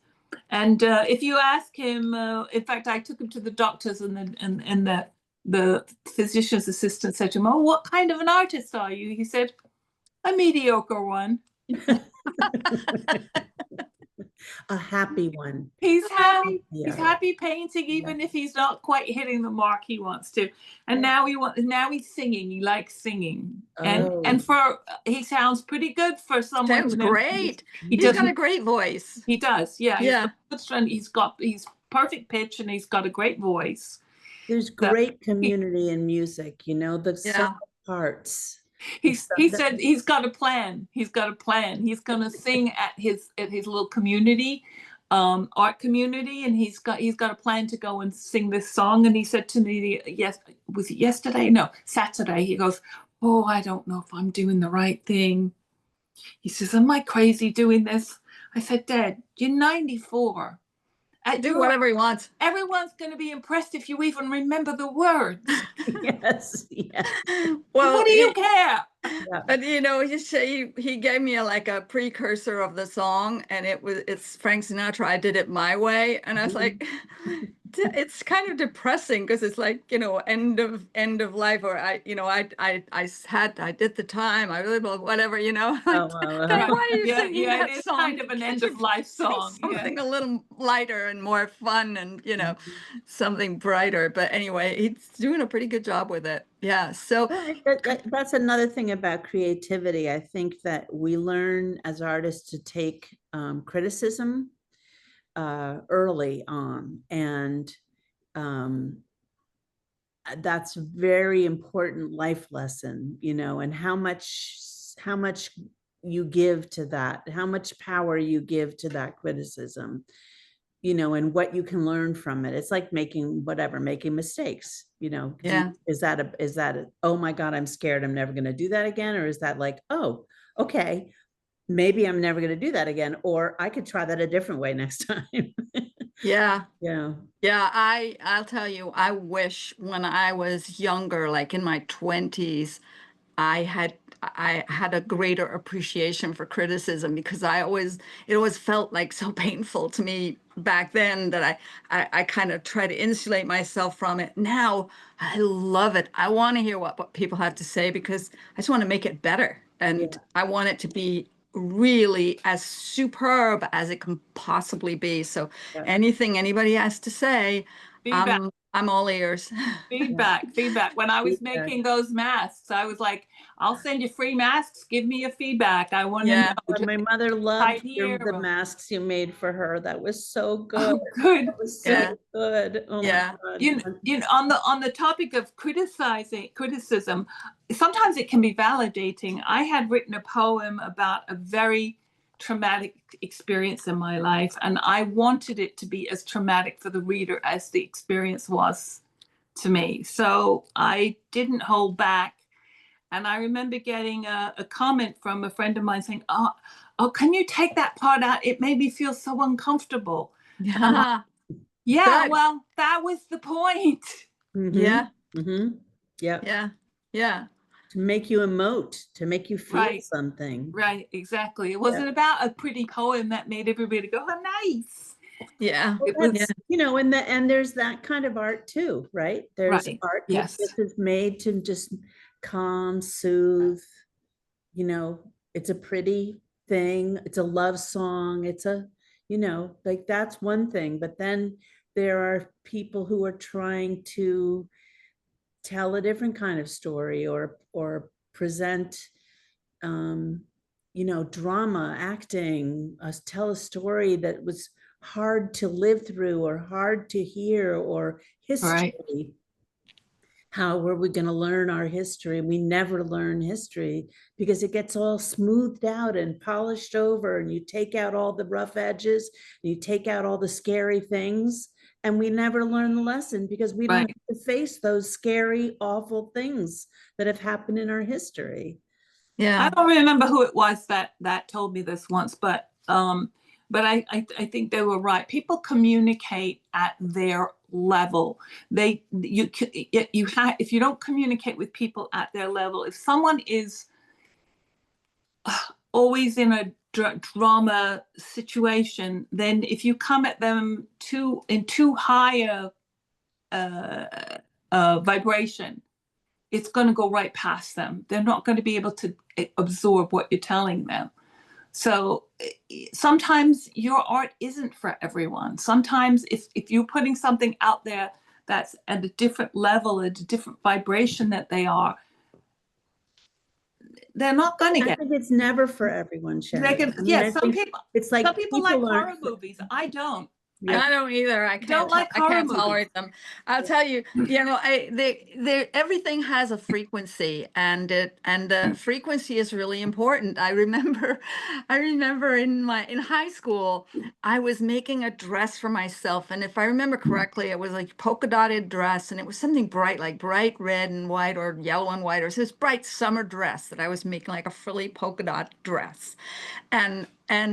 and if you ask him, in fact, I took him to the doctors, and the physician's assistant said to him, "Oh, what kind of an artist are you?" He said, "A mediocre one." A happy one. He's happy. Yeah. He's happy painting, even if he's not quite hitting the mark he wants to. And now he's singing. He likes singing, Oh. and he sounds pretty good for someone. Sounds great. He He's got a great voice. He does. Yeah. Yeah. He's perfect pitch, and he's got a great voice. There's great community in music, you know, the sum parts. He said he's got a plan. He's got a plan. He's gonna sing at his little community, art community, and he's got a plan to go and sing this song. And he said to me, was it yesterday? No, Saturday. He goes, "Oh, I don't know if I'm doing the right thing." He says, "Am I crazy doing this?" I said, "Dad, you're 94. Do whatever he wants. Everyone's going to be impressed if you even remember the words." Yes. Yes. Well, what do you care? But you know, he gave me a precursor of the song, and it's Frank Sinatra. I Did It My Way, and I was like, it's kind of depressing because it's like, you know, end of life, or I did the time, I really whatever, you know. Like, why are you singing that it's song? kind of an end of life song. Something a little lighter and more fun, and you know, something brighter. But anyway, he's doing a pretty good job with it. Yeah. So that's another thing about creativity. I think that we learn as artists to take criticism early on, and that's a very important life lesson, you know, and how much you give to that, how much power you give to that criticism, you know, and what you can learn from it. It's like making mistakes, you know. Yeah. Is that oh my God, I'm scared, I'm never going to do that again? Or is that like, oh, okay, maybe I'm never going to do that again, or I could try that a different way next time. yeah. Yeah. Yeah, I'll tell you, I wish when I was younger, like in my 20s, I had a greater appreciation for criticism, because it always felt like so painful to me back then that I kind of try to insulate myself from it. Now I love it. I want to hear what people have to say, because I just want to make it better, and I want it to be really as superb as it can possibly be. So anything anybody has to say, I'm all ears. Feedback. When I was making those masks, I was like, I'll send you free masks. Give me a feedback. I want to know. My mother loved the masks you made for her. That was so good. Oh, good. That was so good. Oh my God. You know, on the topic of criticism, sometimes it can be validating. I had written a poem about a very traumatic experience in my life, and I wanted it to be as traumatic for the reader as the experience was to me. So I didn't hold back. And I remember getting a comment from a friend of mine saying, oh, can you take that part out? It made me feel so uncomfortable. Yeah. Yeah, well, that was the point. Mm-hmm. Yeah. Mm-hmm. Yeah. Yeah. Yeah. To make you emote, to make you feel something. Right, exactly. It wasn't about a pretty poem that made everybody go, oh, nice. Yeah. It was, you know, and there's that kind of art too, right? There's art that is made to just calm, soothe, you know, it's a pretty thing. It's a love song. It's a, you know, like that's one thing. But then there are people who are trying to tell a different kind of story, or present, you know, drama, acting, tell a story that was hard to live through or hard to hear, or history. How were we going to learn our history? We never learn history because it gets all smoothed out and polished over, and you take out all the rough edges, you take out all the scary things, and we never learn the lesson because we don't have to face those scary, awful things that have happened in our history. I don't remember who it was that told me this once, but I think they were right. People communicate at their level. If you don't communicate with people at their level, if someone is always in a drama situation, then if you come at them in too high a vibration, it's going to go right past them. They're not going to be able to absorb what you're telling them. So sometimes your art isn't for everyone. Sometimes if you're putting something out there that's at a different level, at a different vibration that they're not going to I get. think it's never for everyone, They Sharon. can, I mean, yeah, I think it's like some people like horror aren't. movies. I don't. Yeah. I don't either. Don't like I horror can't movies. tolerate them. I'll tell you, everything has a frequency, and the frequency is really important. I remember in high school, I was making a dress for myself, and if I remember correctly, it was like polka dotted dress, and it was something bright, like bright red and white or yellow and white, or this bright summer dress that I was making, like a frilly polka dot dress. And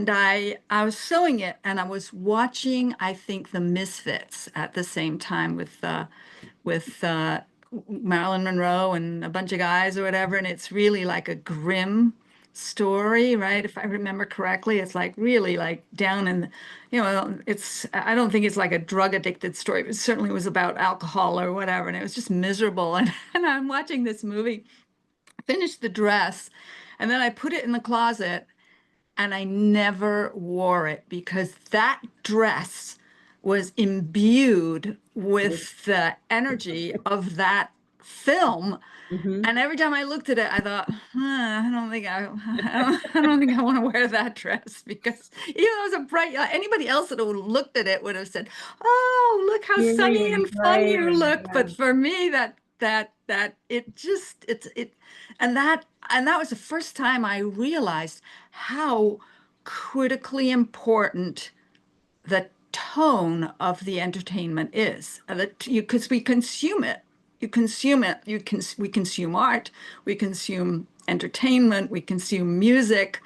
I was sewing it, and I was watching, I think, the Misfits at the same time with Marilyn Monroe and a bunch of guys or whatever, and it's really like a grim story, right? If I remember correctly, it's like really like down in, it's, I don't think it's like a drug addicted story, but it certainly was about alcohol or whatever, and it was just miserable. And I'm watching this movie, finished the dress, and then I put it in the closet. And I never wore it because that dress was imbued with the energy of that film. Mhm. And every time I looked at it, I thought, I don't think I don't think I want to wear that dress, because even though it was a bright, anybody else that would have looked at it would have said, "Oh, look how Yeah, sunny and fun right, you look." yeah. But for me, that it just and that was the first time I realized how critically important the tone of the entertainment is. Because we consume it. You consume it. We consume art. We consume entertainment. We consume music,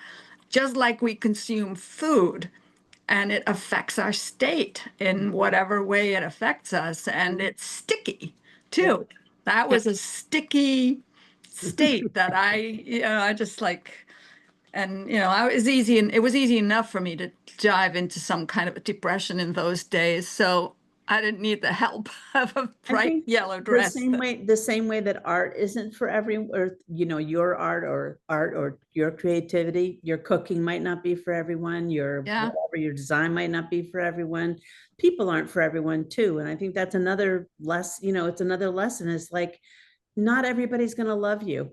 just like we consume food. And it affects our state in whatever way it affects us. And it's sticky too. That was a sticky state that I just like, and it was easy enough for me to dive into some kind of a depression in those days. So I didn't need the help of a I bright think yellow the dress. same way that art isn't for everyone, or your art or your creativity, your cooking might not be for everyone, your Yeah. whatever, your design might not be for everyone. People aren't for everyone too. And I think that's another it's another lesson, is like, not everybody's going to love you.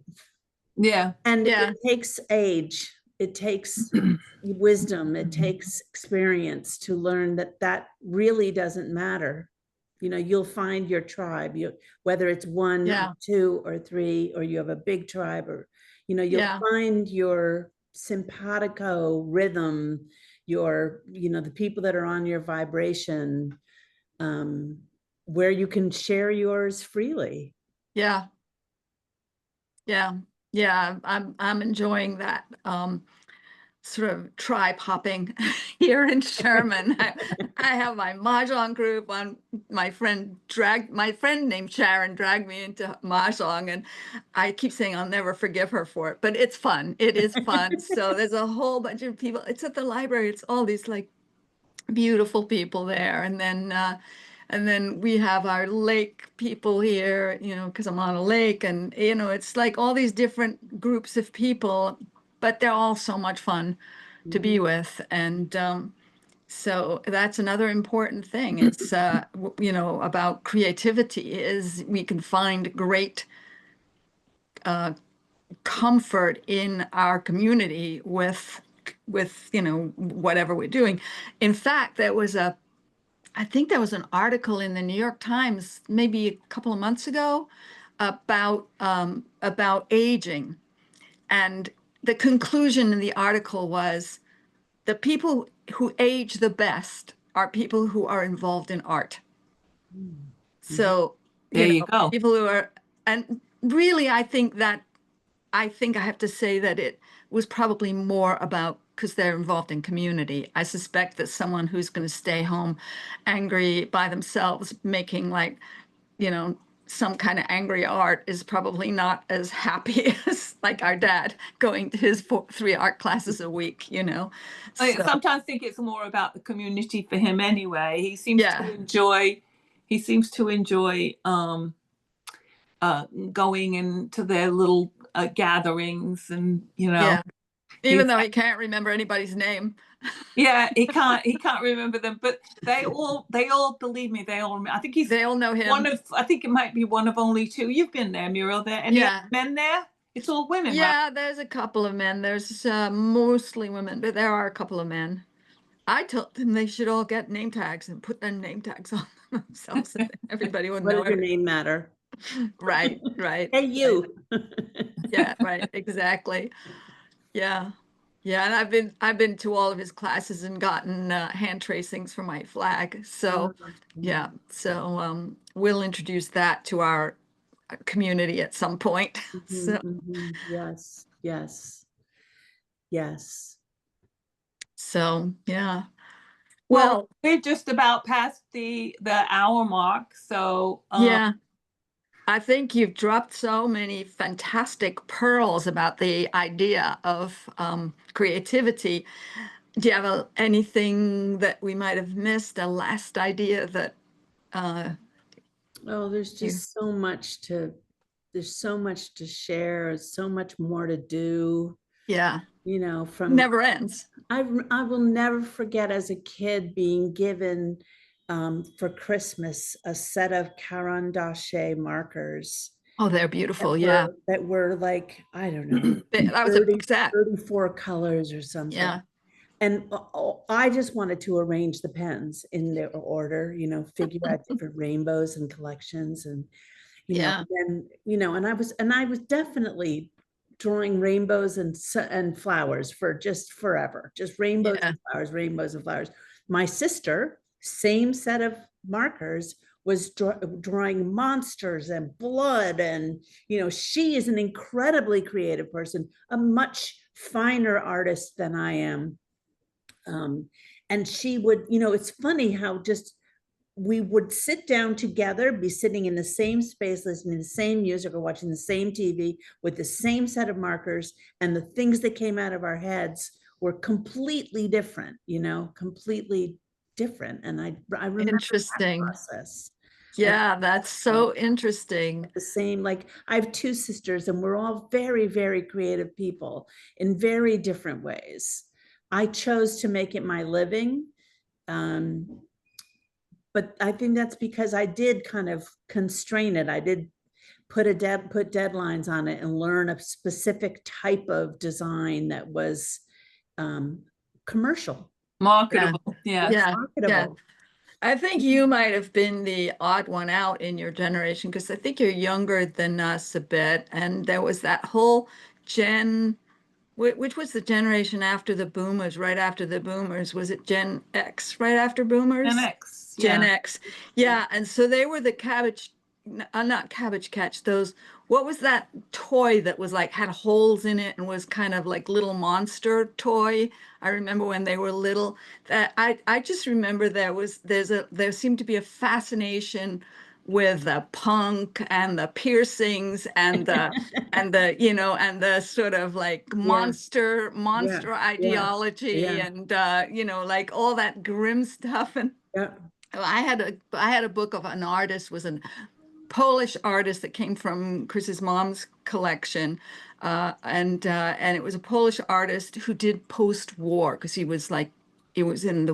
Yeah. And Yeah. it takes age, it takes wisdom, it takes experience to learn that really doesn't matter. You'll find your tribe, whether it's one, Yeah. or two, or three, or you have a big tribe, or you'll Yeah. find your simpatico rhythm, the people that are on your vibration, where you can share yours freely. Yeah. Yeah. Yeah. I'm enjoying that. Sort of tribe hopping here in Sherman. I have my mahjong group. My friend named Sharon dragged me into mahjong, and I keep saying I'll never forgive her for it, but it's fun. It is fun. So there's a whole bunch of people. It's at the library. It's all these like beautiful people there, and then we have our lake people here, because I'm on a lake, and it's like all these different groups of people, but they're all so much fun to be with. And so that's another important thing. It's about creativity, is we can find great comfort in our community with whatever we're doing. In fact, I think there was an article in the New York Times maybe a couple of months ago about aging, and the conclusion in the article was the people who age the best are people who are involved in art. So, There you go. people who are, and really, I think I have to say that it was probably more about, because they're involved in community. I suspect that someone who's going to stay home angry by themselves, making like, some kind of angry art, is probably not as happy as like our dad going to his 3 art classes a week, I So, sometimes think it's more about the community for him anyway. He seems yeah. to enjoy going into their little gatherings, and Yeah. Even though he can't remember anybody's name. Yeah, he can't remember them, but they all believe me. I think he's They all know him. I think it might be one of only two. You've been there, Muriel. There any Yeah. men there? It's all women, right? Yeah, there's a couple of men. There's mostly women, but there are a couple of men. I told them they should all get name tags and put their name tags on themselves. Everybody would What know does your it. name matter? Right, right. Hey, you. Yeah, right, exactly. Yeah. Yeah, and I've been to all of his classes and gotten hand tracings for my flag. So, yeah. So, we'll introduce that to our community at some point. So, Yes, yes, yes. so yeah. Well, Well, we're just about past the hour mark, so yeah. I think you've dropped so many fantastic pearls about the idea of creativity. Do you have anything that we might have missed? A last idea that Oh, there's you, just so much to, there's so much to share, so much more to do, yeah, you know, from, never ends. I will never forget as a kid being given for Christmas a set of Caran d'Ache markers Oh, they're beautiful. Yeah. that were like, I don't know, That was a 30, big set. 34 colors or something. Yeah. And I just wanted to arrange the pens in their order, you know, figure out different rainbows and collections and, you know, Yeah. and, you know, and I was definitely drawing rainbows and flowers for just forever, just rainbows Yeah. and flowers, rainbows and flowers. My sister, same set of markers, was drawing monsters and blood. And, you know, she is an incredibly creative person, a much finer artist than I am. And she would, you know, it's funny how just we would sit down together, be sitting in the same space, listening to the same music or watching the same TV with the same set of markers, and the things that came out of our heads were completely different, you know, completely different. And I remember that Interesting. process. Yeah, that's so interesting. The same, like I have two sisters and we're all very, very creative people in very different ways. I chose to make it my living. But I think that's because I did kind of constrain it. I did put deadlines on it and learn a specific type of design that was commercial. marketable. Yeah. Yeah. Yeah. Marketable. I think you might have been the odd one out in your generation because I think you're younger than us a bit. And there was that whole which was the generation after the boomers, right after the boomers? Was it Gen X right after boomers? Gen X. Gen Yeah. X. Yeah. And so they were the not Cabbage Catch, those, what was that toy that was like had holes in it and was kind of like little monster toy? I remember when they were little, that I just remember there seemed to be a fascination with the punk and the piercings and the you know and the sort of like monster ideology Yeah. and you know, like all that grim stuff. And Yeah. I had a book of an artist, was a Polish artist that came from Chris's mom's collection, and it was a Polish artist who did post-war because he was like, it was in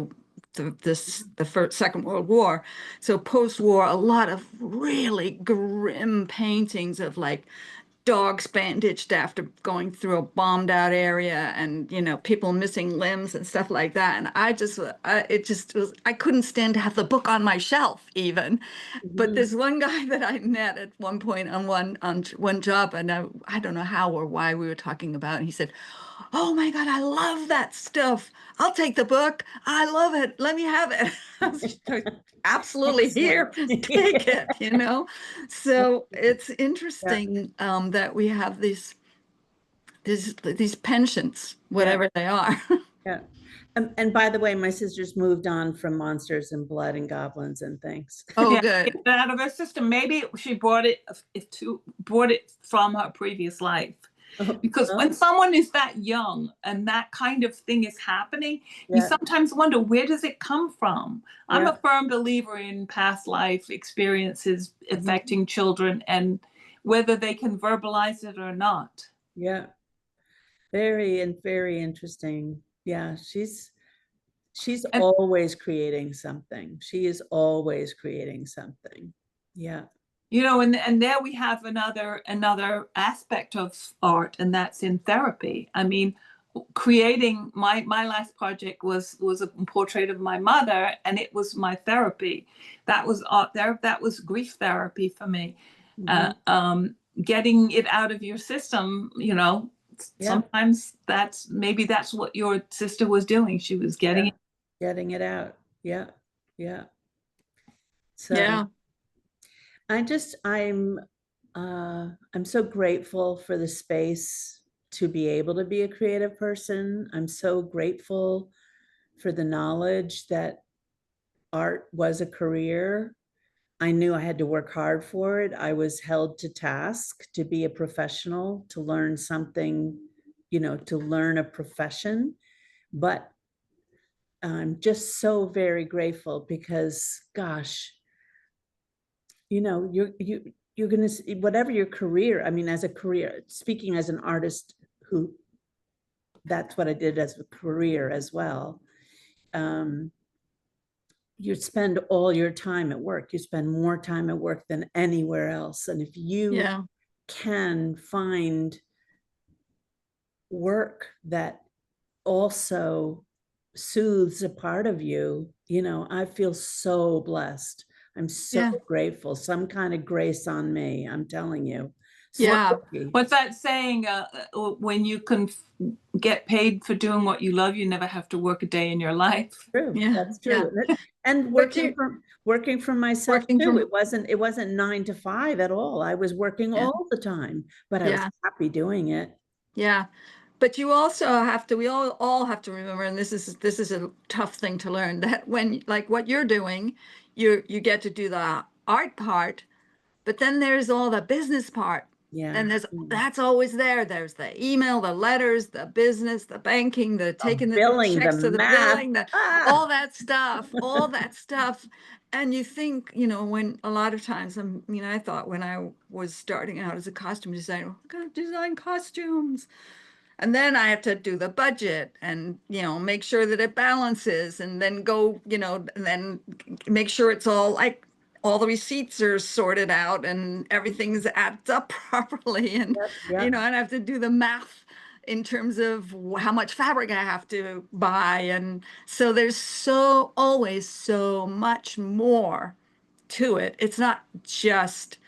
the first Second World War, so post-war, a lot of really grim paintings of like dogs bandaged after going through a bombed out area, and you know, people missing limbs and stuff like that. And it just was, I couldn't stand to have the book on my shelf even. But there's one guy that I met at one point on one job, and I don't know how or why we were talking about, and he said, "Oh my God, I love that stuff. I'll take the book. I love it. Let me have it." I was just like, absolutely, here, take it, you know? So it's interesting that we have these penchants, whatever they are. Yeah. And by the way, my sisters moved on from monsters and blood and goblins and things. Oh, Yeah, good. get that out of her system. Maybe she brought it from her previous life. Because when someone is that young and that kind of thing is happening, you sometimes wonder, where does it come from? I'm a firm believer in past life experiences affecting children and whether they can verbalize it or not. Yeah. very interesting. Yeah, she's And always creating something. She is always creating something. Yeah. you know, and there we have another aspect of art, and that's in therapy. I mean, creating my last project was a portrait of my mother, and it was my therapy. That was art there. That was grief therapy for me. Getting it out of your system, you know, Yeah. sometimes that's what your sister was doing. She was getting Getting it out. Yeah. Yeah. So Yeah. I'm so grateful for the space to be able to be a creative person. I'm so grateful for the knowledge that art was a career. I knew I had to work hard for it. I was held to task to be a professional, to learn something, you know, to learn a profession. But I'm just so very grateful because, gosh, you know, you're going to, whatever your career, I mean, as a career, speaking as an artist who, that's what I did as a career as well. You spend all your time at work. You spend more time at work than anywhere else. And if you Yeah. can find work that also soothes a part of you, you know, I feel so blessed. I'm so Yeah. grateful. Some kind of grace on me, I'm telling you. So Yeah. lucky. what's that saying? When you can get paid for doing what you love, you never have to work a day in your life. True. Yeah. That's Yeah. true. And But you working for myself working too. from, It wasn't 9 to 5 at all. I was working yeah. all the time, but I was Yeah. happy doing it. Yeah. But you also have to, we all have to remember, and this is a tough thing to learn, that when, like what you're doing, you get to do the art part, but then there's all the business part. Yeah. And that's always there. There's the email, the letters, the business, the banking, the taking the Billing, the checks to the math. billing, Ah, all that stuff, all that stuff. And you think, you know, when a lot of times, I mean, I thought when I was starting out as a costume designer, I'm gonna design costumes. And then I have to do the budget and, you know, make sure that it balances and then go, you know, and then make sure it's all like all the receipts are sorted out and everything's adds up properly. And, you yep. know, and I have to do the math in terms of how much fabric I have to buy. And so there's always so much more to it. It's not just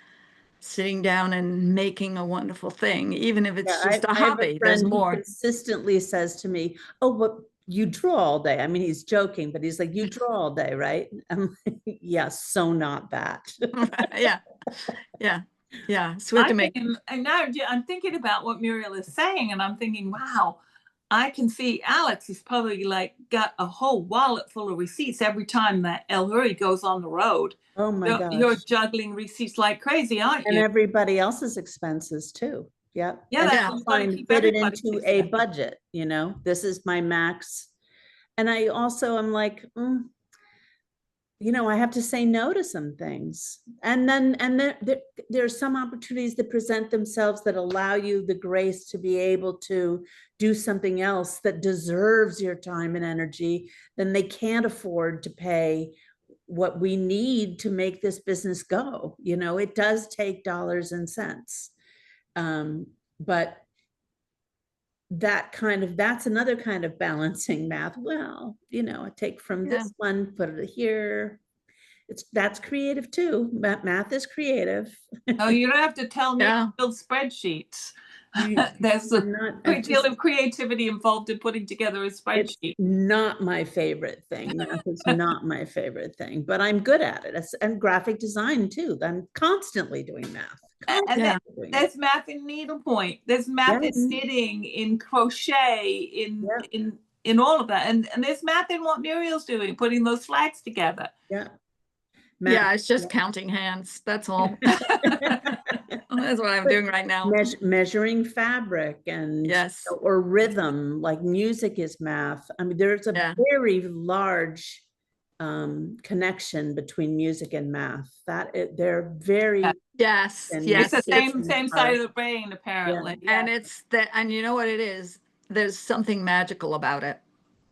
sitting down and making a wonderful thing, even if Yeah, it's just a I have a hobby, there's friend who more. consistently says to me, "Oh, what you draw all day?" I mean, he's joking, but he's like, "You draw all day, right?" I'm like, "Yeah, so not that." Yeah, yeah, yeah. So we have to make, And now I'm thinking about what Muriel is saying, and I'm thinking, wow, I can see Alex is probably like got a whole wallet full of receipts every time that El Hurry goes on the road. Oh my You're gosh. juggling receipts like crazy, aren't And you? everybody else's expenses too. Yep. Yeah, And that's yeah, you got to trying to keep fit it everybody's into a expenses. budget, you know, this is my max. And I also am like, you know, I have to say no to some things. And then there are some opportunities that present themselves that allow you the grace to be able to do something else that deserves your time and energy. Then they can't afford to pay what we need to make this business go. You know, it does take dollars and cents. But that's another kind of balancing math. Well, you know, I take from yeah, this one, put it here. That's creative too. Math is creative. Oh, you don't have to tell me yeah, to build spreadsheets. You- There's a I'm great deal just, of creativity involved in putting together a it's spreadsheet. not my favorite thing. Math is not my favorite thing, but I'm good at it. And graphic design too. I'm constantly doing math. And yeah, Constantly doing there's math in needlepoint. There's math in Yes. knitting, in crochet, Yeah. in all of that. And there's math in what Muriel's doing, putting those flags together. Yeah. yeah. It's just counting hands. That's all. That's what I'm doing right now. Measuring fabric and Yes. or rhythm, like music is math. I mean, there's a Yeah. very large connection between music and math. They're very Yes. and It's the Yes. It's same side of the brain, yeah. apparently. and Yeah. it's that, and you know what it is? there's something magical about it.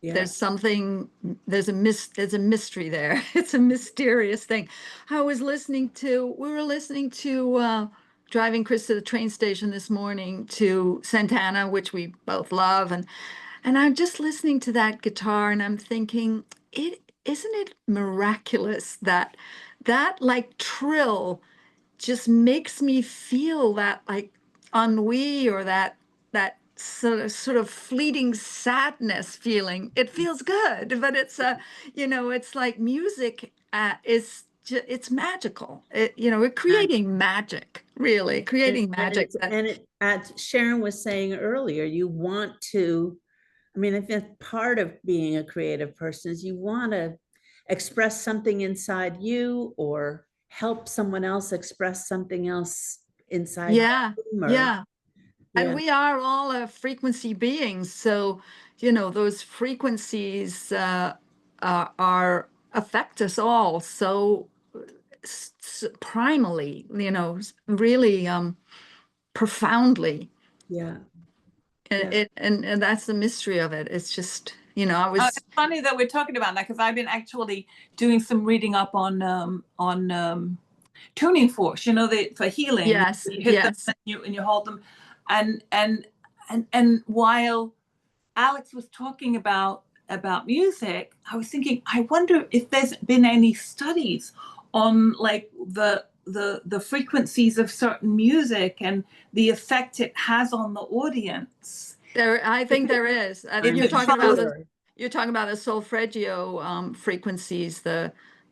Yeah. There's something, there's a mystery there. It's a mysterious thing. We were listening to driving Chris to the train station this morning to Santana, which we both love, and I'm just listening to that guitar and I'm thinking, isn't it miraculous that like trill just makes me feel that like ennui, or that sort of fleeting sadness feeling. It feels good, but it's it's like music it's magical. We're creating magic, really creating magic. As Sharon was saying earlier, you want to, I mean, I think part of being a creative person is you want to express something inside you or help someone else express something else inside Yeah, them, or, yeah. And yeah, we are all frequency beings. So, those frequencies are affect us all so primally, really profoundly. yeah, And yeah. and that's the mystery of it. It's just, I was It's funny that we're talking about that, because I've been actually doing some reading up on tuning forks. For healing. yes, You hit them yes. and you hold them, and while Alex was talking about music, I was thinking, I wonder if there's been any studies on like the frequencies of certain music and the effect it has on the audience. I think there is. I think If you're it talking about follows, the solfeggio frequencies,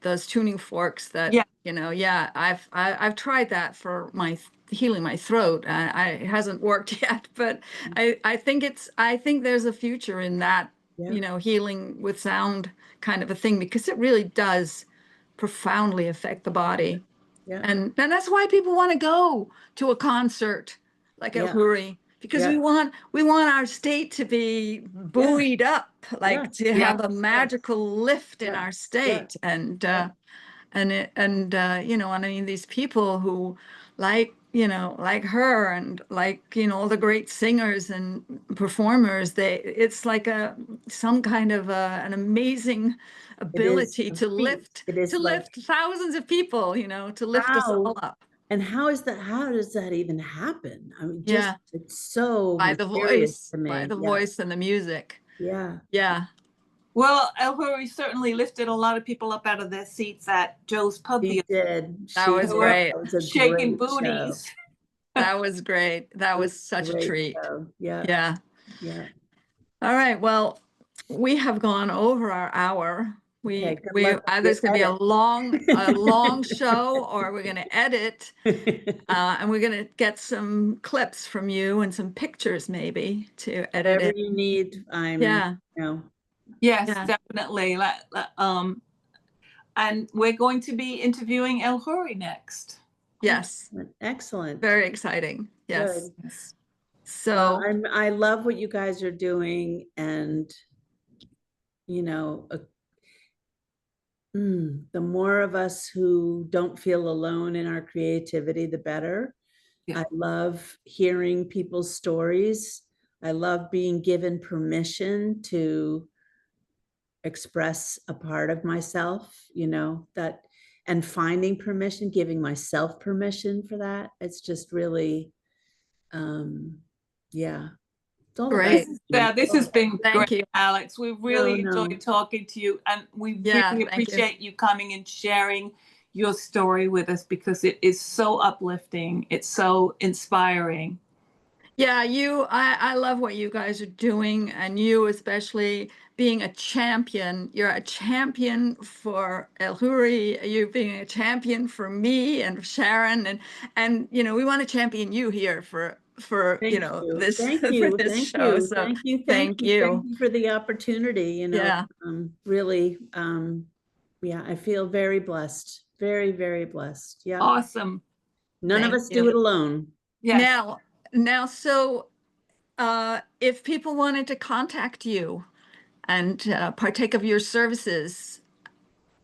those tuning forks that, yeah, yeah, I've tried that for healing my throat. It hasn't worked yet, but I think there's a future in that, Yeah. healing with sound kind of a thing, because it really does profoundly affect the body. Yeah. And that's why people want to go to a concert like El Yeah. Huri, because Yeah. we want our state to be buoyed up, like to Yeah. have a magical lift in Yeah. our state. Yeah. And I mean, these people who like her and like, all the great singers and performers, it's like some kind of an amazing It is ability a to feat. It is like, lift thousands of people, to lift us how, all up. and how does that even happen? I mean, just, Yeah, it's so by mysterious to the me. Yeah. voice and the music. Yeah. Yeah. well, El Huri certainly lifted a lot of people up out of their seats at Joe's Pub She the did. That was were great. That was a shaking great show. booties. That was great. That It was was such a great treat. show. Yeah. Yeah. Yeah. All right. Well, we have gone over our hour. Okay, good We luck with either it's your going to be a long edit. show, or we're going to edit, and we're going to get some clips from you and some pictures maybe to edit Whatever it. you need, Yeah. Yes, Yeah. definitely. And we're going to be interviewing El Huri next. Yes. Excellent. Very exciting. Yes. Good. Yes. So I love what you guys are doing, and the more of us who don't feel alone in our creativity, the better. Yeah. I love hearing people's stories. I love being given permission to express a part of myself, and finding permission, giving myself permission for that. It's just really, yeah, it's all about. great. This has been Thank great, you. Alex. We've really No. enjoyed talking to you, and we Yeah, really thank you. appreciate you coming and sharing your story with us, because it is so uplifting. It's so inspiring. Yeah, I love what you guys are doing, and you especially being a champion. You're a champion for El Huri. You're being a champion for me and Sharon, and we want to champion you here for Thank you. this Thank for you. this Thank show. you. So Thank you. thank you. Thank you for the opportunity. Yeah. Really, yeah, I feel very blessed. Very, very blessed. Yeah. Awesome. None of Thank us you. do it alone. Yes. Now, so if people wanted to contact you and partake of your services,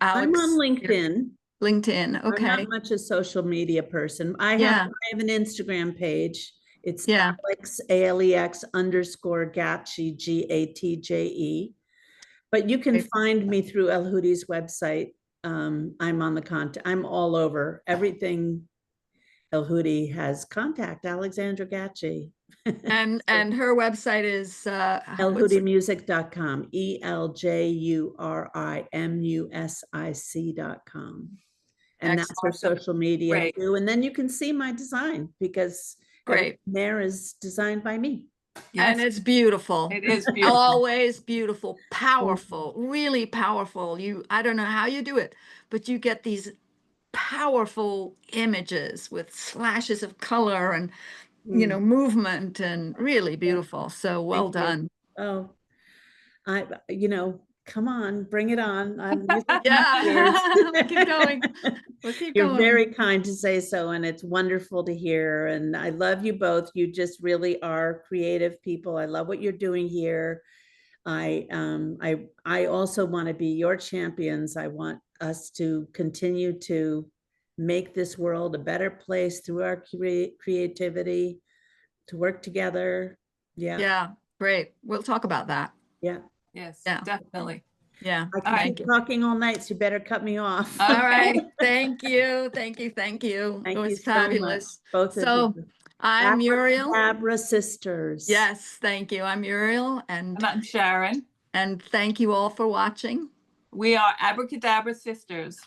Alex, I'm on LinkedIn. LinkedIn. I'm Okay. not much a social media person. I Yeah. have an Instagram page. It's Yeah. Alex, Alex _ Gatje, Gatje. But you can Great. find me through El Hoodie's website. I'm on the contact. I'm all over. Everything El Hoodie has contact Alexandra Gatje. And her website is what's elhoodiemusic.com, ELJURIMUSIC.com. And that's her Excellent. social media Great. too. And then you can see my design because great. everything there is designed by me. And Yes, it's beautiful. it is beautiful. Always beautiful, powerful, really powerful. I don't know how you do it, but you get these powerful images with slashes of color and, you know, movement, and really beautiful. So well Thank you. done. Oh, come on, bring it on. I'm used to Yeah, years. we'll keep going. We'll keep You're going. very kind to say so, and it's wonderful to hear. And I love you both. You just really are creative people. I love what you're doing here. I also want to be your champions. I want us to continue to make this world a better place through our creativity, to work together. Yeah. Yeah, great. We'll talk about that. Yeah. Yes, Yeah. definitely. Yeah. I can Thank keep you. talking all night, so you better cut me off. All right. Thank you. Thank you. Thank you. Thank It you was so much, fabulous. both of So you. I'm Muriel. Abracadabra sisters. Yes, thank you. I'm Muriel, And I'm Sharon. and thank you all for watching. We are Abracadabra Sisters.